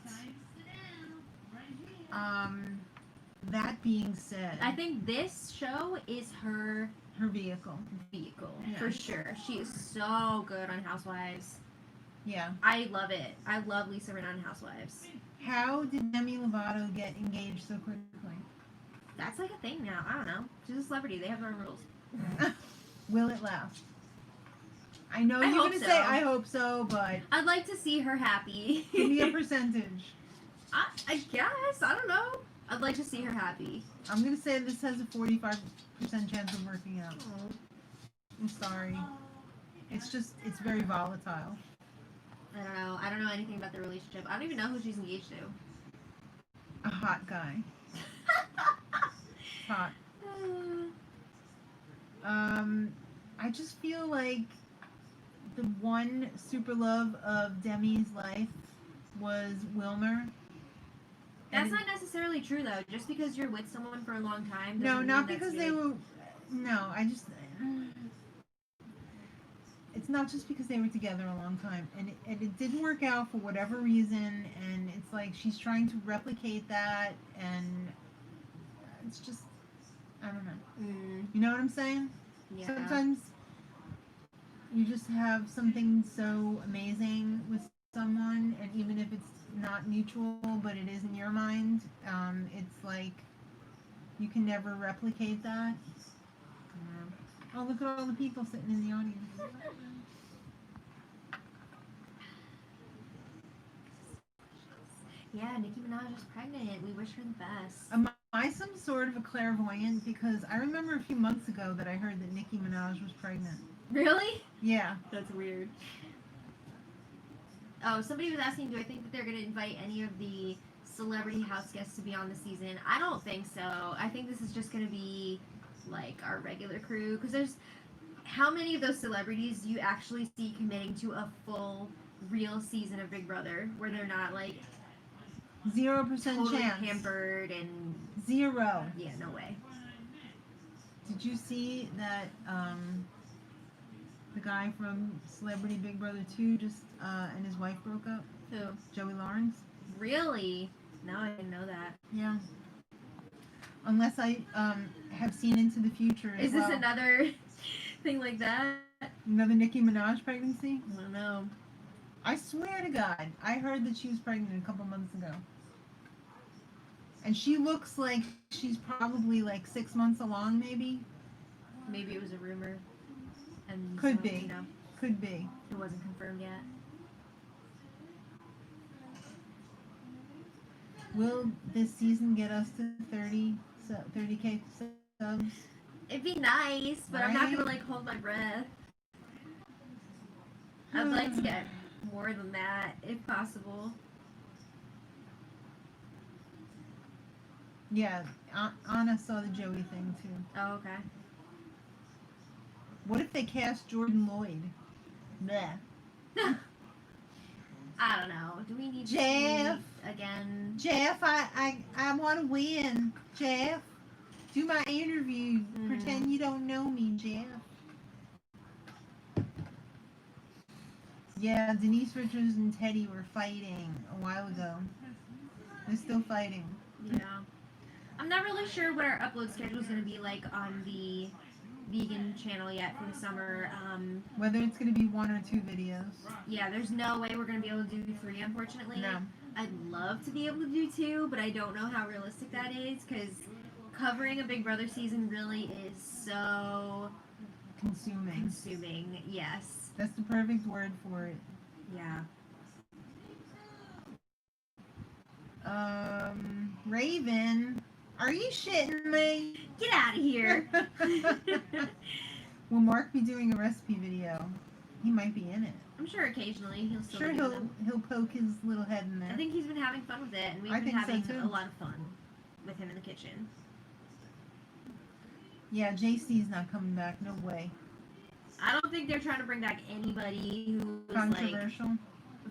Speaker 2: that being said,
Speaker 1: I think this show is her
Speaker 2: vehicle.
Speaker 1: For sure. She is so good on Housewives.
Speaker 2: Yeah.
Speaker 1: I love it. I love Lisa Rinna on Housewives.
Speaker 2: How did Demi Lovato get engaged so quickly?
Speaker 1: That's like a thing now. I don't know. She's a celebrity. They have their own rules.
Speaker 2: Will it last? I know you're going to say, I hope so, but...
Speaker 1: I'd like to see her happy.
Speaker 2: Give me a percentage.
Speaker 1: I guess. I don't know. I'd like to see her happy.
Speaker 2: I'm going to say this has a 45% chance of working out.
Speaker 1: Oh.
Speaker 2: I'm sorry. It's very volatile.
Speaker 1: I don't know. I don't know anything about the relationship. I don't even know who she's engaged to.
Speaker 2: A hot guy. Hot. I just feel like the one super love of Demi's life was Wilmer.
Speaker 1: That's not necessarily true, though. Just because you're with someone for a long time.
Speaker 2: No, not because they were. No, it's not just because they were together a long time, and it didn't work out for whatever reason, and it's like she's trying to replicate that, and it's just, I don't know. You know what I'm saying?
Speaker 1: Yeah.
Speaker 2: Sometimes you just have something so amazing with someone, and even if it's not mutual, but it is in your mind, it's like you can never replicate that. Oh, look at all the people sitting in the audience.
Speaker 1: Yeah, Nicki Minaj is pregnant. We wish her the best.
Speaker 2: Am I some sort of a clairvoyant? Because I remember a few months ago that I heard that Nicki Minaj was pregnant.
Speaker 1: Really?
Speaker 2: Yeah.
Speaker 1: That's weird. Oh, somebody was asking, do I think that they're going to invite any of the celebrity house guests to be on the season? I don't think so. I think this is just going to be like our regular crew, because there's how many of those celebrities do you actually see committing to a full real season of Big Brother where they're not like
Speaker 2: 0%
Speaker 1: totally
Speaker 2: chance.
Speaker 1: pampered and
Speaker 2: 0.
Speaker 1: Yeah, no way.
Speaker 2: Did you see that the guy from Celebrity Big Brother 2 just and his wife broke up?
Speaker 1: Who?
Speaker 2: Joey Lawrence.
Speaker 1: Really? No, I didn't know that.
Speaker 2: Yeah. Unless I have seen into the future as
Speaker 1: Is this another thing like that?
Speaker 2: Another Nicki Minaj pregnancy?
Speaker 1: I don't know.
Speaker 2: I swear to God, I heard that she was pregnant a couple months ago. And she looks like she's probably like 6 months along, maybe.
Speaker 1: Maybe it was a rumor. And
Speaker 2: Could
Speaker 1: so,
Speaker 2: be.
Speaker 1: You know,
Speaker 2: Could be.
Speaker 1: it wasn't confirmed yet.
Speaker 2: Will this season get us to 30K subs?
Speaker 1: It'd be nice, but I'm not gonna like hold my breath. I'd like to get more than that, if possible.
Speaker 2: Yeah, Anna saw the Joey thing too.
Speaker 1: Oh, okay.
Speaker 2: What if they cast Jordan Lloyd? Bleh.
Speaker 1: I don't know. Do we need to
Speaker 2: Jeff
Speaker 1: see again?
Speaker 2: Jeff, I want to win. Jeff, do my interview. Pretend you don't know me, Jeff. Yeah, Denise Richards and Teddy were fighting a while ago. They're still fighting.
Speaker 1: Yeah. I'm not really sure what our upload schedule is going to be like on the vegan channel yet for the summer.
Speaker 2: Whether it's going to be 1 or 2 videos.
Speaker 1: Yeah, there's no way we're going to be able to do 3, unfortunately.
Speaker 2: No.
Speaker 1: I'd love to be able to do 2, but I don't know how realistic that is, because covering a Big Brother season really is so consuming. Yes.
Speaker 2: That's the perfect word for it.
Speaker 1: Yeah.
Speaker 2: Raven, are you shitting me?
Speaker 1: Get out of here.
Speaker 2: Will Mark be doing a recipe video? He might be in it.
Speaker 1: I'm sure occasionally he'll still
Speaker 2: Sure,
Speaker 1: be doing them.
Speaker 2: he'll poke his little head in there.
Speaker 1: I think he's been having fun with it, and we've
Speaker 2: I
Speaker 1: been
Speaker 2: think so,
Speaker 1: having
Speaker 2: too.
Speaker 1: a lot of fun with him in the kitchen.
Speaker 2: Yeah, JC's not coming back. No way.
Speaker 1: I don't think they're trying to bring back anybody who was
Speaker 2: Controversial.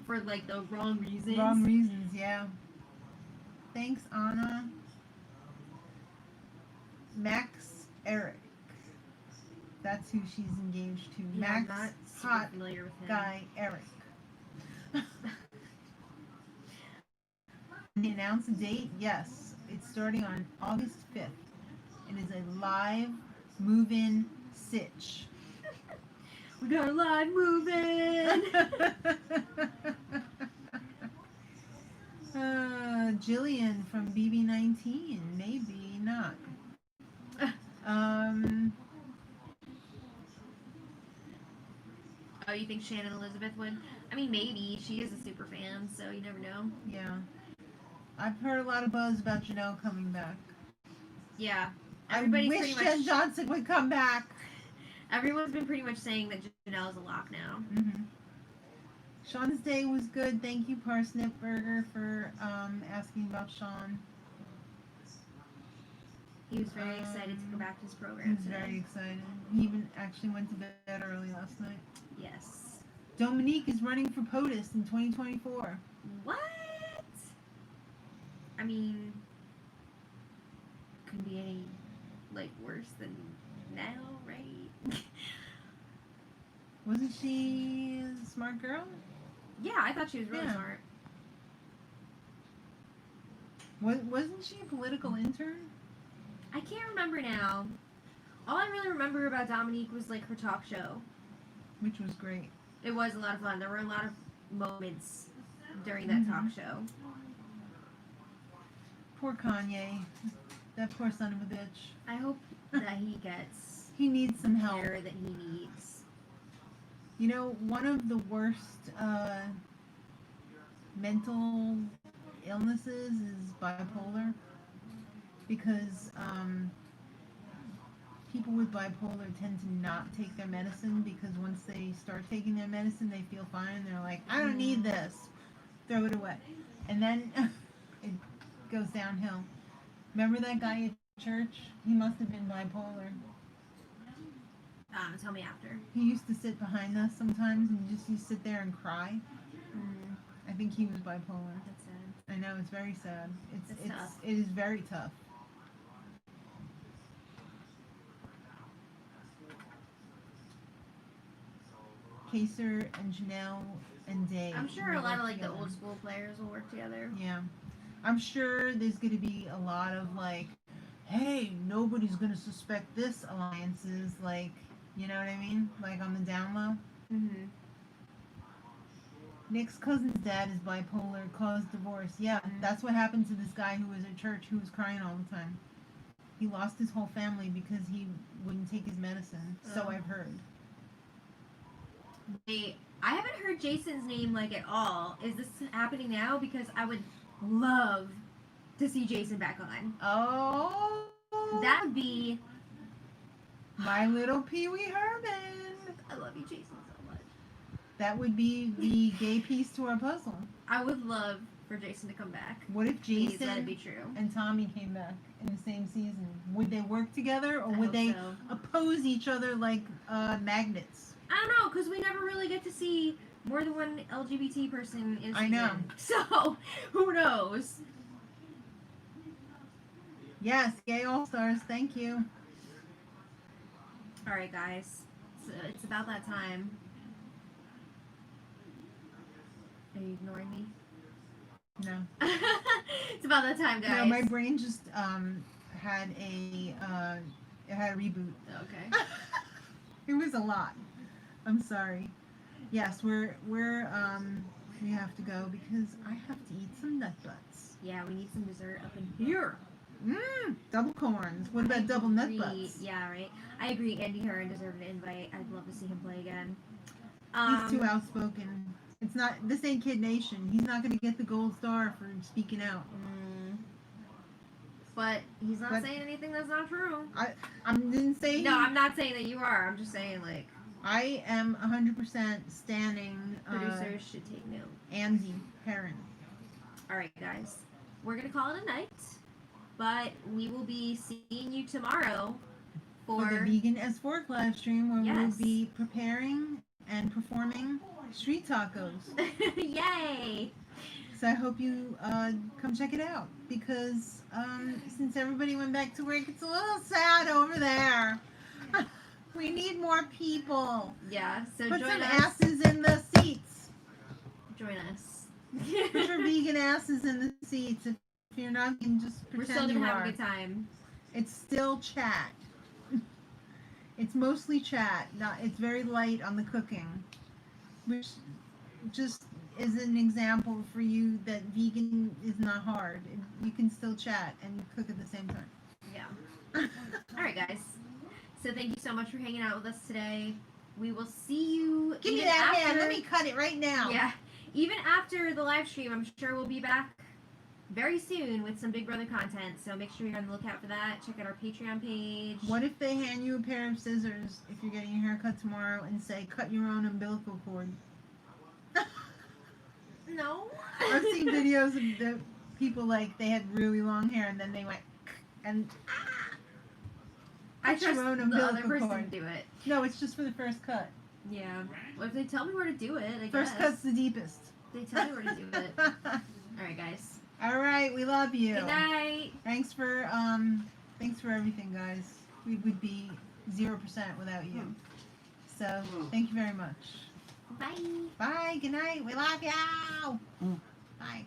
Speaker 1: for like the wrong reasons.
Speaker 2: Wrong reasons, yeah. Thanks, Anna. Max Eric. That's who she's engaged to.
Speaker 1: Yeah,
Speaker 2: Max,
Speaker 1: I'm not super
Speaker 2: hot
Speaker 1: familiar with him.
Speaker 2: guy Eric. They announced a date? Yes. It's starting on August 5th. It is a live move-in sitch.
Speaker 1: We got a live move-in!
Speaker 2: Jillian from BB19. Maybe not.
Speaker 1: Oh, you think Shannon Elizabeth would? I mean, maybe. She is a super fan, so you never know.
Speaker 2: Yeah. I've heard a lot of buzz about Janelle coming back.
Speaker 1: Yeah.
Speaker 2: I
Speaker 1: Everybody's
Speaker 2: wish
Speaker 1: pretty much,
Speaker 2: Jen Johnson would come back.
Speaker 1: everyone's been pretty much saying that Janelle's a lock now.
Speaker 2: Mm-hmm. Sean's day was good. Thank you, Parsnip Burger, for asking about Sean.
Speaker 1: He was very excited to go back to his
Speaker 2: He
Speaker 1: program
Speaker 2: was
Speaker 1: today.
Speaker 2: very excited. He even actually went to bed early last night.
Speaker 1: Yes.
Speaker 2: Dominique is running for POTUS in 2024.
Speaker 1: What? I mean, couldn't be any, like, worse than now, right?
Speaker 2: Wasn't she a smart girl?
Speaker 1: Yeah, I thought she was really
Speaker 2: Yeah.
Speaker 1: smart.
Speaker 2: Wasn't she a political intern?
Speaker 1: I can't remember now. All I really remember about Dominique was, like, her talk show.
Speaker 2: Which was great.
Speaker 1: It was a lot of fun. There were a lot of moments during that talk show.
Speaker 2: Poor Kanye. That poor son of a bitch.
Speaker 1: I hope that he gets
Speaker 2: He needs some help.
Speaker 1: care that he needs.
Speaker 2: You know, one of the worst mental illnesses is bipolar. Because people with bipolar tend to not take their medicine, because once they start taking their medicine, they feel fine. They're like, I don't need this. Throw it away. And then it goes downhill. Remember that guy at church? He must have been bipolar.
Speaker 1: Tell me after.
Speaker 2: He used to sit behind us sometimes and just used to sit there and cry. I think he was bipolar.
Speaker 1: That's sad.
Speaker 2: I know, it's very sad.
Speaker 1: It's tough.
Speaker 2: It is very tough. Kaser and Janelle and Dave.
Speaker 1: I'm sure a
Speaker 2: will
Speaker 1: lot of,
Speaker 2: work
Speaker 1: like, the
Speaker 2: together.
Speaker 1: old school players will work together.
Speaker 2: Yeah. I'm sure there's going to be a lot of, like, hey, nobody's going to suspect this alliances. Like, you know what I mean? Like, on the down low.
Speaker 1: Mm-hmm.
Speaker 2: Nick's cousin's dad is bipolar, caused divorce. Yeah, that's what happened to this guy who was at church who was crying all the time. He lost his whole family because he wouldn't take his medicine. So I've heard.
Speaker 1: Wait, I haven't heard Jason's name, like, at all. Is this happening now? Because I would love to see Jason back on.
Speaker 2: Oh,
Speaker 1: That would be...
Speaker 2: my little Pee Wee Herman.
Speaker 1: I love you, Jason, so much.
Speaker 2: That would be the gay piece to our puzzle.
Speaker 1: I would love for Jason to come back.
Speaker 2: What if
Speaker 1: Please let it
Speaker 2: Jason
Speaker 1: be true.
Speaker 2: and Tommy came back in the same season? Would they work together, or
Speaker 1: I
Speaker 2: would
Speaker 1: hope
Speaker 2: they
Speaker 1: so.
Speaker 2: oppose each other like magnets?
Speaker 1: I don't know, because we never really get to see more than one LGBT person in a
Speaker 2: I know.
Speaker 1: season. So, who knows?
Speaker 2: Yes, gay all-stars, thank you.
Speaker 1: Alright, guys. It's about that time. Are you ignoring me?
Speaker 2: No.
Speaker 1: It's about that time, guys.
Speaker 2: No, my brain just had a It had a reboot.
Speaker 1: Okay.
Speaker 2: It was a lot. I'm sorry. Yes, we have to go because I have to eat some nut butts.
Speaker 1: Yeah, we need some dessert up in here.
Speaker 2: Double corns. What about double nut
Speaker 1: Agree.
Speaker 2: butts?
Speaker 1: Yeah, right. I agree. Andy Hearn deserved an invite. I'd love to see him play again.
Speaker 2: He's too outspoken. It's not. This ain't Kid Nation. He's not going to get the gold star for speaking out.
Speaker 1: But he's not saying anything that's not true.
Speaker 2: I didn't say.
Speaker 1: No, I'm not saying that you are. I'm just saying like.
Speaker 2: I am 100% standing.
Speaker 1: Producers should take note.
Speaker 2: Andy Hearn.
Speaker 1: All right, guys. We're gonna call it a night, but we will be seeing you tomorrow for
Speaker 2: the Vegan as Fork live stream where
Speaker 1: Yes.
Speaker 2: we'll be preparing and performing street tacos.
Speaker 1: Yay!
Speaker 2: So I hope you come check it out because since everybody went back to work, it's a little sad over there. We need more people.
Speaker 1: Yeah. So
Speaker 2: Put
Speaker 1: join
Speaker 2: some
Speaker 1: us.
Speaker 2: asses in the seats.
Speaker 1: Join us.
Speaker 2: Put your vegan asses in the seats. If you're not, you can just
Speaker 1: We're
Speaker 2: pretend
Speaker 1: still
Speaker 2: you
Speaker 1: gonna
Speaker 2: are.
Speaker 1: have a good time.
Speaker 2: It's still chat. It's mostly chat. It's very light on the cooking, which just is an example for you that vegan is not hard. You can still chat and cook at the same time.
Speaker 1: Yeah. All right, guys. So thank you so much for hanging out with us today. We will see you.
Speaker 2: Give me
Speaker 1: even
Speaker 2: that
Speaker 1: after,
Speaker 2: hand. Let me cut it right now.
Speaker 1: Yeah. Even after the live stream, I'm sure we'll be back very soon with some Big Brother content. So make sure you're on the lookout for that. Check out our Patreon page.
Speaker 2: What if they hand you a pair of scissors if you're getting your hair cut tomorrow and say, cut your own umbilical cord?
Speaker 1: No.
Speaker 2: I've seen videos of the people like they had really long hair and then they went and
Speaker 1: I
Speaker 2: cut your
Speaker 1: trust
Speaker 2: own
Speaker 1: the
Speaker 2: umbilical
Speaker 1: other person
Speaker 2: cord.
Speaker 1: to do it.
Speaker 2: No, it's just for the first cut.
Speaker 1: Yeah. Well, if they tell me where to do it, I
Speaker 2: First
Speaker 1: guess.
Speaker 2: cut's the deepest.
Speaker 1: They tell me where to do it. All right, guys.
Speaker 2: All right, we love you.
Speaker 1: Good night.
Speaker 2: Thanks for everything, guys. We would be 0% without you. So thank you very much.
Speaker 1: Bye.
Speaker 2: Bye. Good night. We love you. Bye.